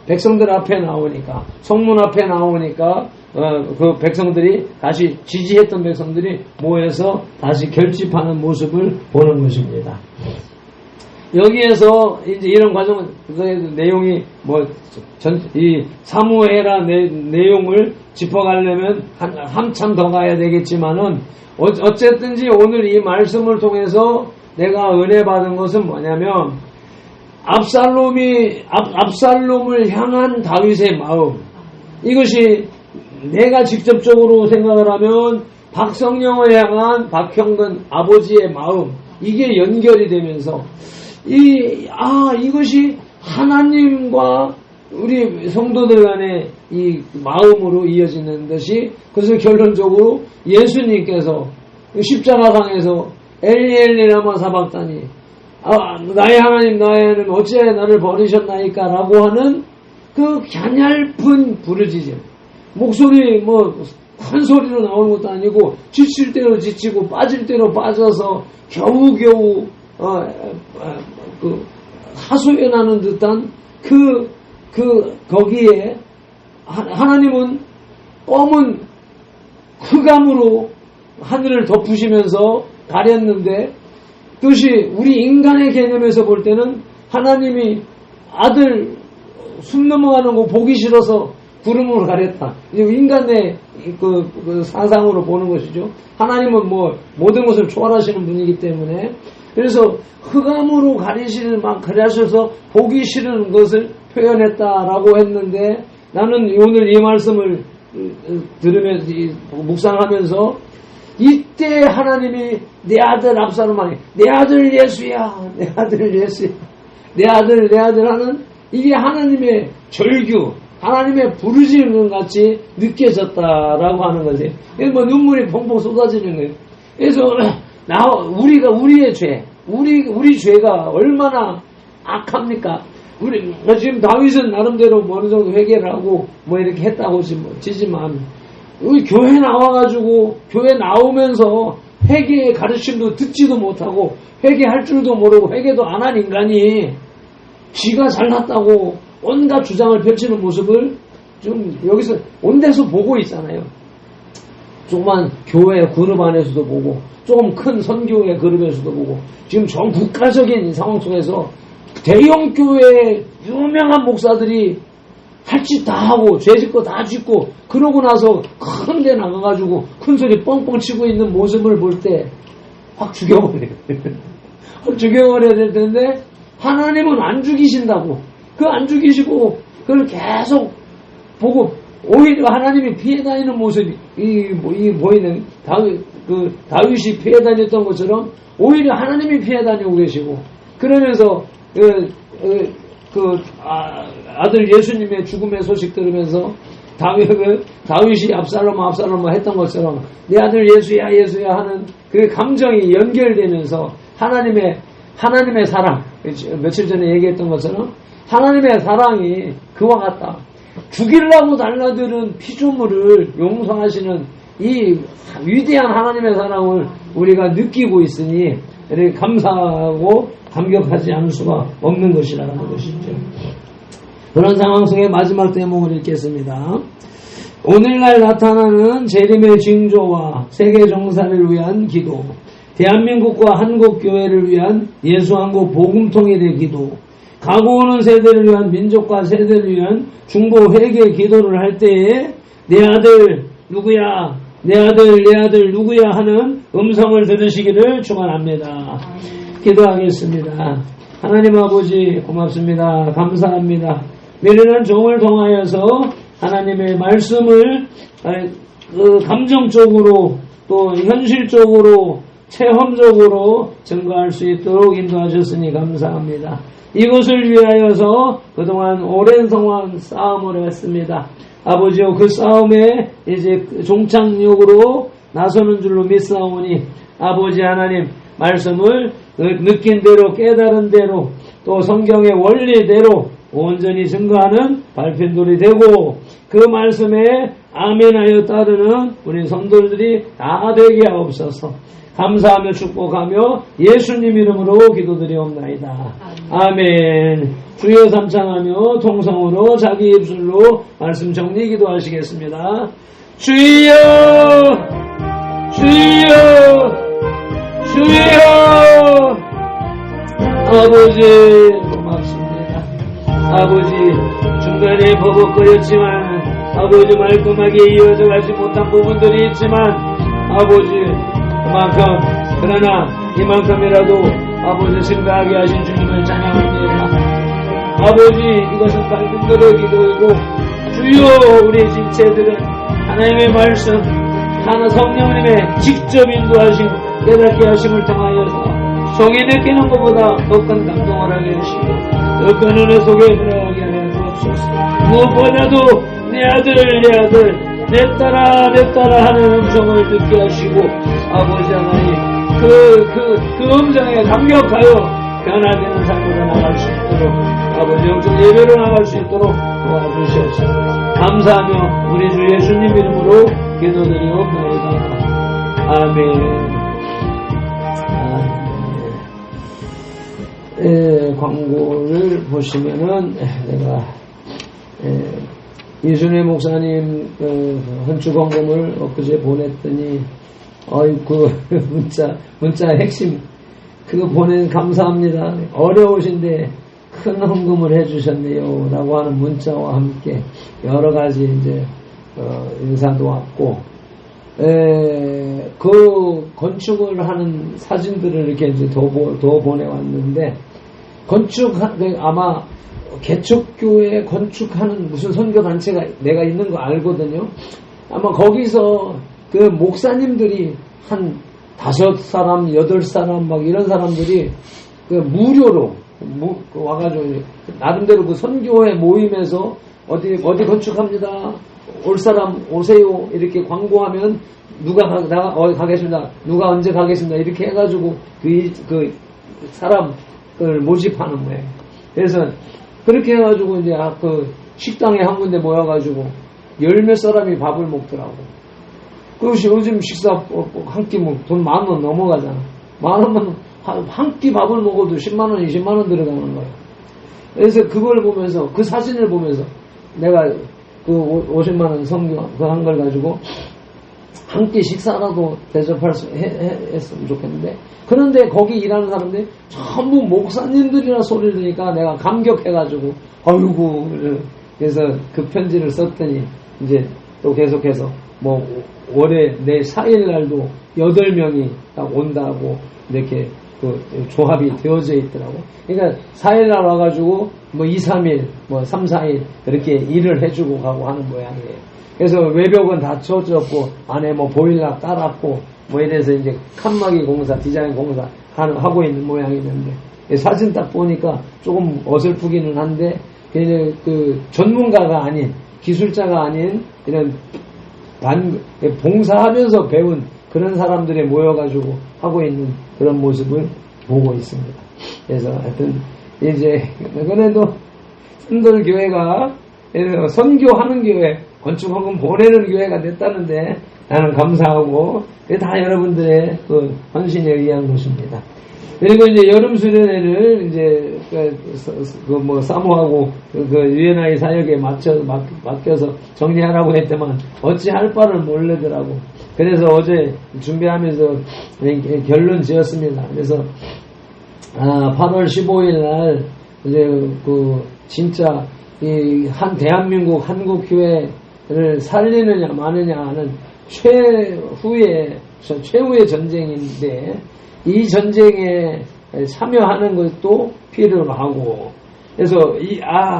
백성들 앞에 나오니까 성문 앞에 나오니까 그 백성들이 다시 지지했던 백성들이 모여서 다시 결집하는 모습을 보는 것입니다. 여기에서 이제 이런 과정은 내용이 이 사무엘하 내용을 짚어가려면 한참 더 가야 되겠지만은 어쨌든지 오늘 이 말씀을 통해서 내가 은혜 받은 것은 뭐냐면 압살롬을 향한 다윗의 마음, 이것이 내가 직접적으로 생각을 하면 박성령을 향한 박형근 아버지의 마음, 이게 연결이 되면서 이것이 하나님과 우리 성도들 간의 이 마음으로 이어지는 것이, 그래서 결론적으로 예수님께서 십자가상에서 엘리 라마 사박다니, 나의 하나님 어찌하여 나를 버리셨나이까 라고 하는 그 갸냘픈 부르짖음, 목소리 큰 소리로 나오는 것도 아니고 지칠 대로 지치고 빠질 대로 빠져서 겨우겨우 하소연하는 듯한 거기에 하나님은 검은 흑암으로 하늘을 덮으시면서 가렸는데, 그것이 우리 인간의 개념에서 볼 때는 하나님이 아들 숨 넘어가는 거 보기 싫어서 구름으로 가렸다. 인간의 그 사상으로 보는 것이죠. 하나님은 모든 것을 초월하시는 분이기 때문에, 그래서 흑암으로 가리셔서 보기 싫은 것을 표현했다라고 했는데, 나는 오늘 이 말씀을 들으면서 묵상하면서 이때 하나님이 내 아들 압살롬 아니, 내 아들 예수야, 내 아들 예수야, 내 아들 하는 이게 하나님의 절규, 하나님의 부르짖는 같이 느껴졌다라고 하는 거지. 눈물이 펑펑 쏟아지는 거예요. 그래서 우리의 죄, 우리 죄가 얼마나 악합니까? 지금 다윗은 나름대로 어느 정도 회개를 하고 이렇게 했다고 치지만, 우리 교회 나와가지고 교회 나오면서 회개의 가르침도 듣지도 못하고 회개할 줄도 모르고 회개도 안 한 인간이 지가 잘났다고 온갖 주장을 펼치는 모습을 좀 여기서 온 데서 보고 있잖아요. 조그만 교회 그룹 안에서도 보고, 조금 큰 선교회 그룹에서도 보고, 지금 전 국가적인 상황 속에서 대형 교회의 유명한 목사들이 할 짓 다 하고 죄짓 거 다 짓고 그러고 나서 큰 데 나가가지고 큰 소리 뻥뻥 치고 있는 모습을 볼 때 확 죽여버려요. 확 죽여버려야 될 텐데 하나님은 안 죽이신다고, 안 죽이시고 그걸 계속 보고 오히려 하나님이 피해 다니는 모습이 보이는 다윗이 피해 다녔던 것처럼 오히려 하나님이 피해 다니고 계시고, 그러면서 아들 예수님의 죽음의 소식 들으면서 다윗이 압살롬 했던 것처럼 내 아들 예수야 하는 그 감정이 연결되면서 하나님의 사랑, 며칠 전에 얘기했던 것처럼 하나님의 사랑이 그와 같다. 죽이려고 달라드는 피조물을 용서하시는 이 위대한 하나님의 사랑을 우리가 느끼고 있으니 이렇게 감사하고 감격하지 않을 수가 없는 것이라는 것이죠. 그런 상황 속에 마지막 대목을 읽겠습니다. 오늘날 나타나는 재림의 징조와 세계 정사를 위한 기도, 대한민국과 한국교회를 위한 예수 한국 복음통일의 기도, 가고 오는 세대를 위한 민족과 세대를 위한 중보 회개 기도를 할 때에 내 아들 누구야, 내 아들 누구야 하는 음성을 들으시기를 축원합니다. 기도하겠습니다. 하나님 아버지 고맙습니다. 감사합니다. 미련한 종을 통하여서 하나님의 말씀을 감정적으로 또 현실적으로 체험적으로 증거할 수 있도록 인도하셨으니 감사합니다. 이것을 위하여서 그동안 오랜 동안 싸움을 했습니다. 아버지요, 그 싸움에 이제 종착역으로 나서는 줄로 믿사오니 아버지 하나님 말씀을 느낀 대로 깨달은 대로 또 성경의 원리대로 온전히 증거하는 발편돌이 되고 그 말씀에 아멘하여 따르는 우리 성도들이 다 되게 하옵소서. 감사하며 축복하며 예수님 이름으로 기도드리옵나이다. 아멘. 주여 삼창하며 통성으로 자기 입술로 말씀 정리 기도하시겠습니다. 주여 주여 주여. 아버지 고맙습니다. 아버지 중간에 버벅거렸지만 아버지 말끔하게 이어져 가지 못한 부분들이 있지만 아버지 그만큼 그러나 이만큼이라도 아버지 증거하게 하신 주님을 찬양합니다. 아버지 이것은 발등들의 기도이고 주여 우리 지체들은 하나님의 말씀 하나 성령님의 직접 인도하신 깨닫게 하심을 통하여서 종이 느끼는 것보다 더 큰 감동을 하게 하시고 더 큰 은혜 속에 들어가게 하여 주옵소서. 무엇보다도 내 아들 내 딸아 하는 음성을 듣게 하시고 아버지 하나님 그 음성에 감격하여 변화되는 삶으로 나갈 수 있도록 아버지 영적 예배로 나갈 수 있도록 도와주시옵소서. 감사하며 우리 주 예수님 이름으로 기도드리옵나이다. 아멘. 광고를 보시면은 내가 이순회 목사님 헌축 헌금을 엊그제 보냈더니 그 문자 핵심 그거 보내 감사합니다. 어려우신데 큰 헌금을 해주셨네요 라고 하는 문자와 함께 여러 가지 이제 인사도 왔고 그 건축을 하는 사진들을 이렇게 이제 더 보내왔는데 아마 개척교회 건축하는 무슨 선교단체가 내가 있는 거 알거든요. 아마 거기서 그 목사님들이 한 5사람, 8사람 막 이런 사람들이 그 무료로 와가지고 나름대로 그 선교회 모임에서 어디 건축합니다. 올 사람 오세요. 이렇게 광고하면 누가 가겠습니다. 누가 언제 가겠습니다. 이렇게 해가지고 그 사람을 모집하는 거예요. 그래서 그렇게 해가지고 이제 그 식당에 한 군데 모여가지고 10몇 사람이 밥을 먹더라고. 그것이 요즘 식사 한 끼 돈 10,000원 넘어가잖아. 10,000원만 한 끼 밥을 먹어도 10만원, 20만원 들어가는 거예요. 그래서 그걸 보면서 그 사진을 보면서 내가 그 50만원 성교 한 걸 가지고 한 끼 식사라도 대접할 수 했으면 좋겠는데 그런데 거기 일하는 사람들이 전부 목사님들이라 소리를 들으니까 내가 감격해가지고 아이고 그래서 그 편지를 썼더니 이제 또 계속해서 뭐 올해 내 4일날도 8명이 딱 온다고 이렇게 그 조합이 되어져 있더라고. 그러니까 4일날 와가지고 뭐 2, 3일 뭐 3, 4일 그렇게 일을 해주고 가고 하는 모양이에요. 그래서 외벽은 다 쳐졌고 안에 뭐 보일러 깔았고 뭐 이래서 이제 칸막이 공사, 디자인 공사 하고 있는 모양이 있는데 사진 딱 보니까 조금 어설프기는 한데 그 전문가가 아닌 기술자가 아닌 이런 봉사하면서 배운 그런 사람들이 모여가지고 하고 있는 그런 모습을 보고 있습니다. 그래서 하여튼 이제 이번에도 선돌교회가 선교하는 교회 건축헌금 보내는 교회가 됐다는데 나는 감사하고 다 여러분들의 그 헌신에 의한 것입니다. 그리고 이제 여름 수련회를 이제 뭐 사모하고 UNI 사역에 맡겨서 정리하라고 했더만 어찌할 바를 모르더라고. 그래서 어제 준비하면서 결론 지었습니다. 그래서 8월 15일 날 이제 진짜 이 대한민국 한국교회를 살리느냐 마느냐 하는 최후의 전쟁인데 이 전쟁에 참여하는 것도 필요로 하고 그래서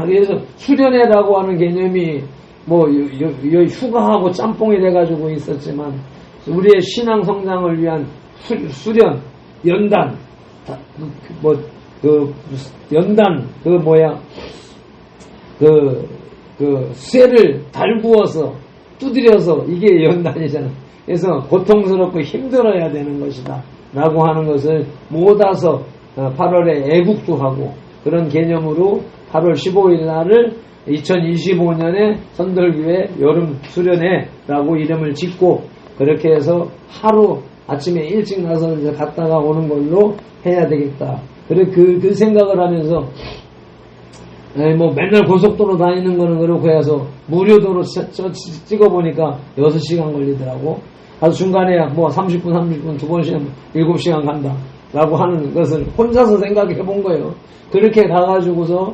그래서 수련회라고 하는 개념이 뭐 휴가하고 짬뽕이 돼가지고 있었지만 우리의 신앙 성장을 위한 수련 연단 연단 쇠를 달구어서 두드려서 이게 연단이잖아. 그래서 고통스럽고 힘들어야 되는 것이다 라고 하는 것을 모아서 8월에 애국도 하고 그런 개념으로 8월 15일 날을 2025년에 선덜교회 여름 수련회라고 이름을 짓고 그렇게 해서 하루 아침에 일찍 나서 이제 갔다가 오는 걸로 해야 되겠다. 그래 그 생각을 하면서 뭐 맨날 고속도로 다니는 거는 그렇고 해서 무료도로 찍어보니까 6시간 걸리더라고. 가서 중간에 뭐 30분 2번씩 7시간 간다 라고 하는 것을 혼자서 생각해 본 거예요. 그렇게 가가지고서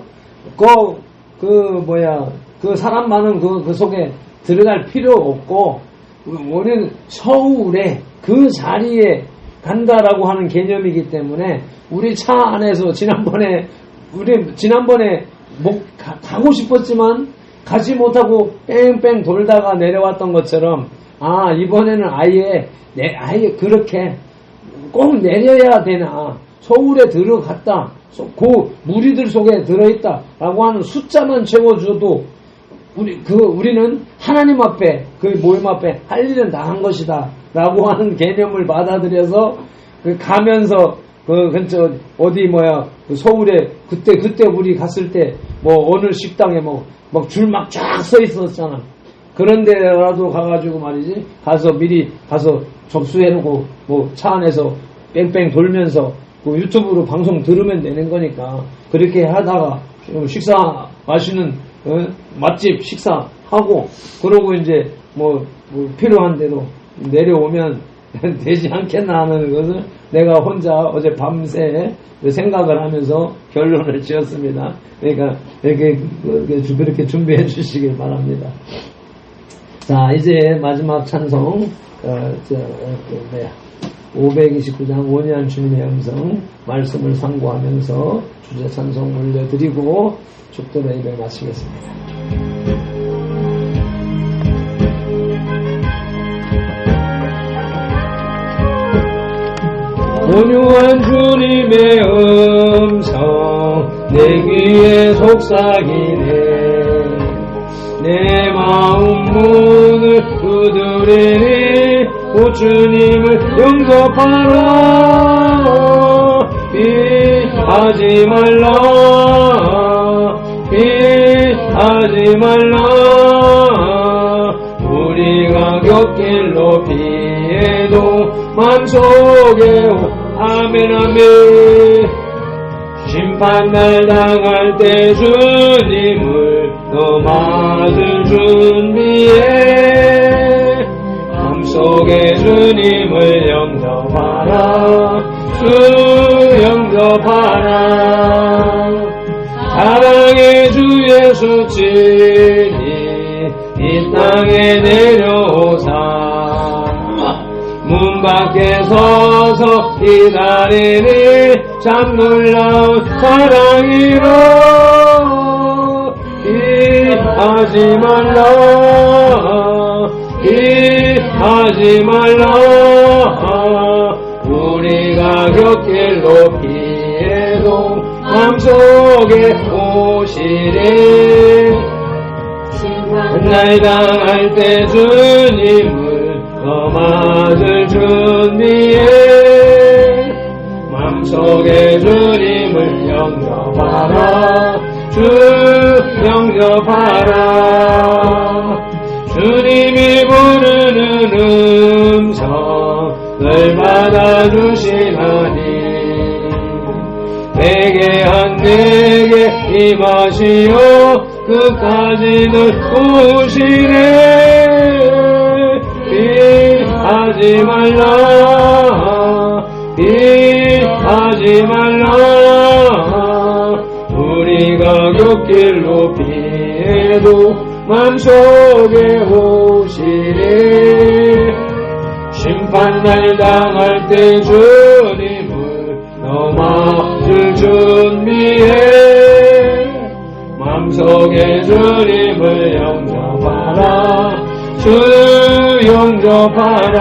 그 사람 많은 그 속에 들어갈 필요 없고 우리는 서울에 그 자리에 간다라고 하는 개념이기 때문에 우리 차 안에서 지난번에 가고 싶었지만 가지 못하고 뺑뺑 돌다가 내려왔던 것처럼 이번에는 아예 그렇게 꼭 내려야 되나 서울에 들어갔다 그 무리들 속에 들어있다 라고 하는 숫자만 채워줘도 우리는 하나님 앞에 그 모임 앞에 할 일은 다 한 것이다 라고 하는 개념을 받아들여서 가면서 그 근처 서울에 그때 우리 갔을 때 뭐 어느 식당에 막 줄 막 쫙 서 있었잖아. 그런 데라도 가가지고 말이지 미리 가서 접수해놓고 뭐 차 안에서 뺑뺑 돌면서 그 유튜브로 방송 들으면 되는 거니까 그렇게 하다가 좀 맛있는 맛집 식사하고 그러고 이제 뭐 필요한 대로 내려오면 되지 않겠나 하는 것을 내가 혼자 어제 밤새 생각을 하면서 결론을 지었습니다. 그러니까 그렇게 준비해 주시길 바랍니다. 자, 이제 마지막 찬송 529장 5년 주님의 음성 말씀을 상고하면서 주제 찬송 올려드리고 축도의 예배 마치겠습니다. 온유한 주님의 음성 내 귀에 속삭이네. 내 마음 문을 두드리니 오 주님을 영접하라. 피하지 말라. 피하지 말라. 우리가 곁길로 피해도 맘속에 아멘 아멘. 심판날 당할 때 주님을 너 맞을 준비해. 맘속에 주님을 영접하라. 주 영접하라. 사랑의 주 예수 친히 이 땅에 내려오사 문 밖에 서서 기다리니 참 놀라운 사랑이로. 피하지 말라. 피하지 말라. 우리가 곁길로 피해도 맘속에 오시리. 날 당할 때 주님을 너 맞을 준비해. 맘속에 주님을 영접하라. 주 영접하라. 주님이 부르는 음성을 받아주시나니 말씀하시어 끝까지는 오시네. 피하지 말라, 피하지 말라. 우리가 곁길로 피해도 맘속에 오시네. 심판날 당할 때 주님을 넘어질 준비해. 맘속에 주님을 영접하라, 주 영접하라.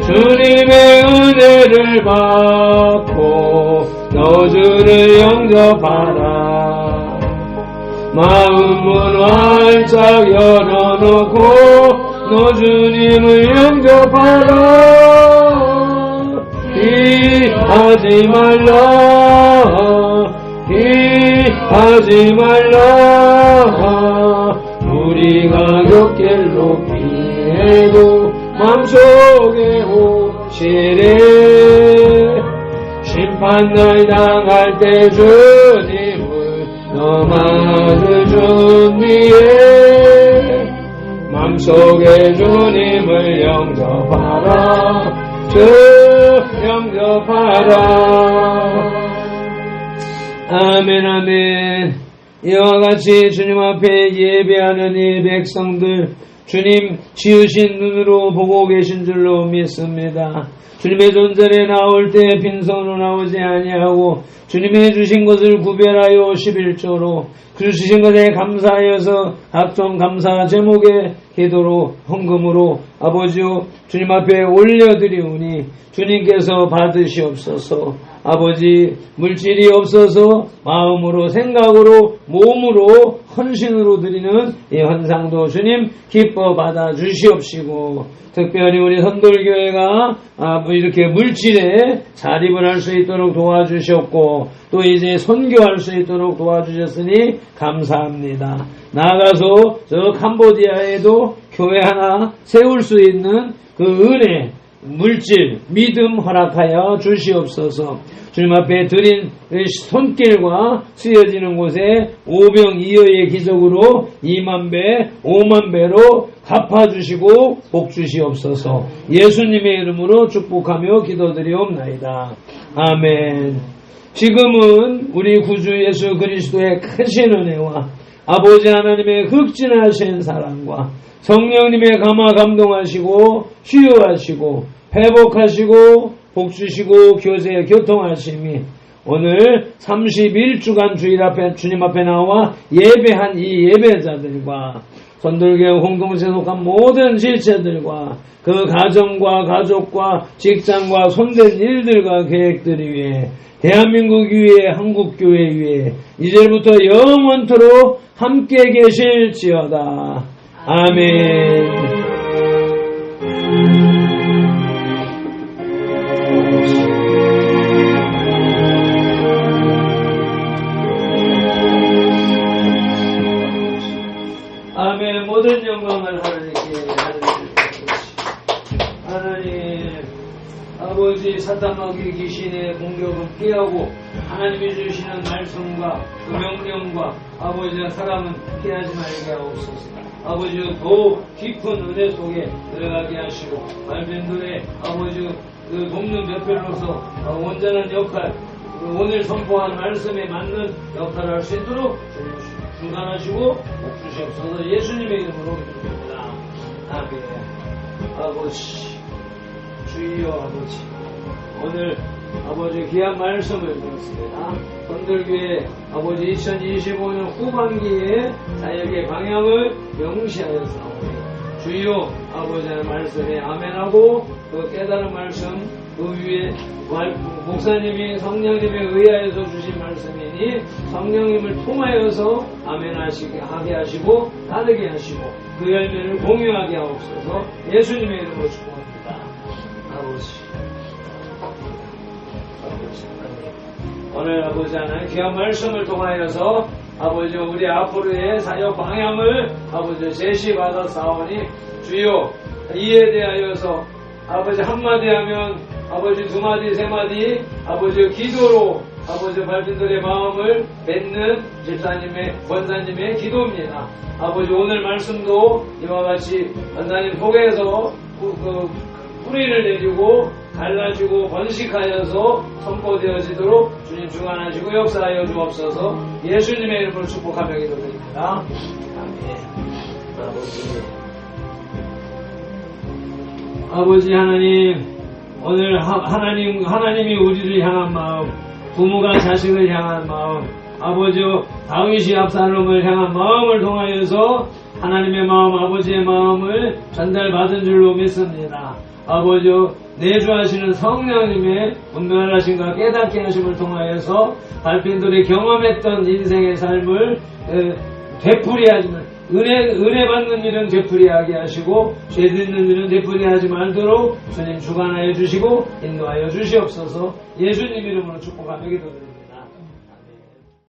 주님의 은혜를 받고 너 주를 영접하라. 마음문 활짝 열어놓고 너 주님을 영접하라. 피하지 말라, 피하지 말라. 우리가 곁길로 피해도 맘속에 오시네. 심판날 당할 때 주님을 너만을 준비해. 맘속에 주님을 영접하라, 주 영접하라. 아멘 아멘. 이와 같이 주님 앞에 예배하는 이 백성들 주님 지으신 눈으로 보고 계신 줄로 믿습니다. 주님의 존전에 나올 때 빈손으로 나오지 아니하고 주님의 주신 것을 구별하여 11조로 주신 것에 감사하여서 각종 감사 제목의 기도로 헌금으로 아버지요 주님 앞에 올려드리오니 주님께서 받으시옵소서. 아버지 물질이 없어서 마음으로 생각으로 몸으로 헌신으로 드리는 이 헌상도 주님 기뻐 받아 주시옵시고 특별히 우리 선돌교회가 이렇게 물질에 자립을 할 수 있도록 도와주셨고 또 이제 선교할 수 있도록 도와주셨으니 감사합니다. 나아가서 저 캄보디아에도 교회 하나 세울 수 있는 그 은혜 물질, 믿음 허락하여 주시옵소서. 주님 앞에 드린 손길과 쓰여지는 곳에 오병이어의 기적으로 2만 배, 5만 배로 갚아주시고 복 주시옵소서. 예수님의 이름으로 축복하며 기도드리옵나이다. 아멘. 지금은 우리 구주 예수 그리스도의 크신 은혜와 아버지 하나님의 극진하신 사랑과 성령님의 감화 감동하시고 치유하시고 회복하시고 복주시고 교제 교통하심이 오늘 31주간 주일 앞에 주님 앞에 나와 예배한 이 예배자들과 선돌교회 공동체에 속한 모든 지체들과 그 가정과 가족과 직장과 손댄 일들과 계획들 위해 대한민국 위에 한국교회 위에 이제부터 영원토록 함께 계실지어다. 아멘. 아멘. 모든 영광을 하나님께 하나님 아버지 사탄마귀 귀신의 공격을 피하고 하나님이 주시는 말씀과 그 명령과 아버지와 사랑은 피하지 말게 하옵소서. 아버지 더 깊은 은혜 속에 들어가게 하시고 말씀들의 아버지 그 돕는 대표로서 온전한 역할 오늘 선포한 말씀에 맞는 역할을 할 수 있도록 중단하시고 복 주시옵소서. 예수님의 이름으로 기도합니다. 아멘. 아버지 주여 아버지 오늘 아버지 귀한 말씀을 들었습니다. 선들교회 아버지 2025년 후반기에 사역의 방향을 명시하여 싸우니 주여 아버지의 말씀에 아멘하고 그 깨달은 말씀 그 위에 목사님이 성령님에 의하여서 주신 말씀이니 성령님을 통하여서 아멘하시게 하게 하시고 따르게 하시고 그 열매를 공유하게 하옵소서. 예수님의 이름으로 축복합니다. 아버지 오늘 아버지 하나님 귀한 말씀을 통하여서 아버지 우리 앞으로의 사역 방향을 아버지 제시받아 싸우니 주여 이에 대하여서 아버지 한마디 하면 아버지 두마디 세마디 아버지 기도로 아버지 발진들의 마음을 맺는 집사님의, 권사님의 기도입니다. 아버지 오늘 말씀도 이와 같이 권사님 속에서 뿌리를 내주고 갈라지고 번식하여서 선포되어지도록 주님 주관하시고 역사하여 주옵소서. 예수님의 이름으로 축복하며 기도드립니다. 아멘. 아버지 하나님, 오늘 하나님이 우리를 향한 마음, 부모가 자식을 향한 마음, 아버지 다윗이 압살롬을 향한 마음을 통하여서 하나님의 마음, 아버지의 마음을 전달받은 줄로 믿습니다. 아버지 내주하시는 성령님의 분별하심과 깨닫게 하심을 통하여서 발핀들이 경험했던 인생의 삶을 되풀이하지만 은혜 받는 일은 되풀이하게 하시고 죄 짓는 일은 되풀이하지 말도록 주님 주관하여 주시고 인도하여 주시옵소서. 예수님 이름으로 축복하며 기도드립니다.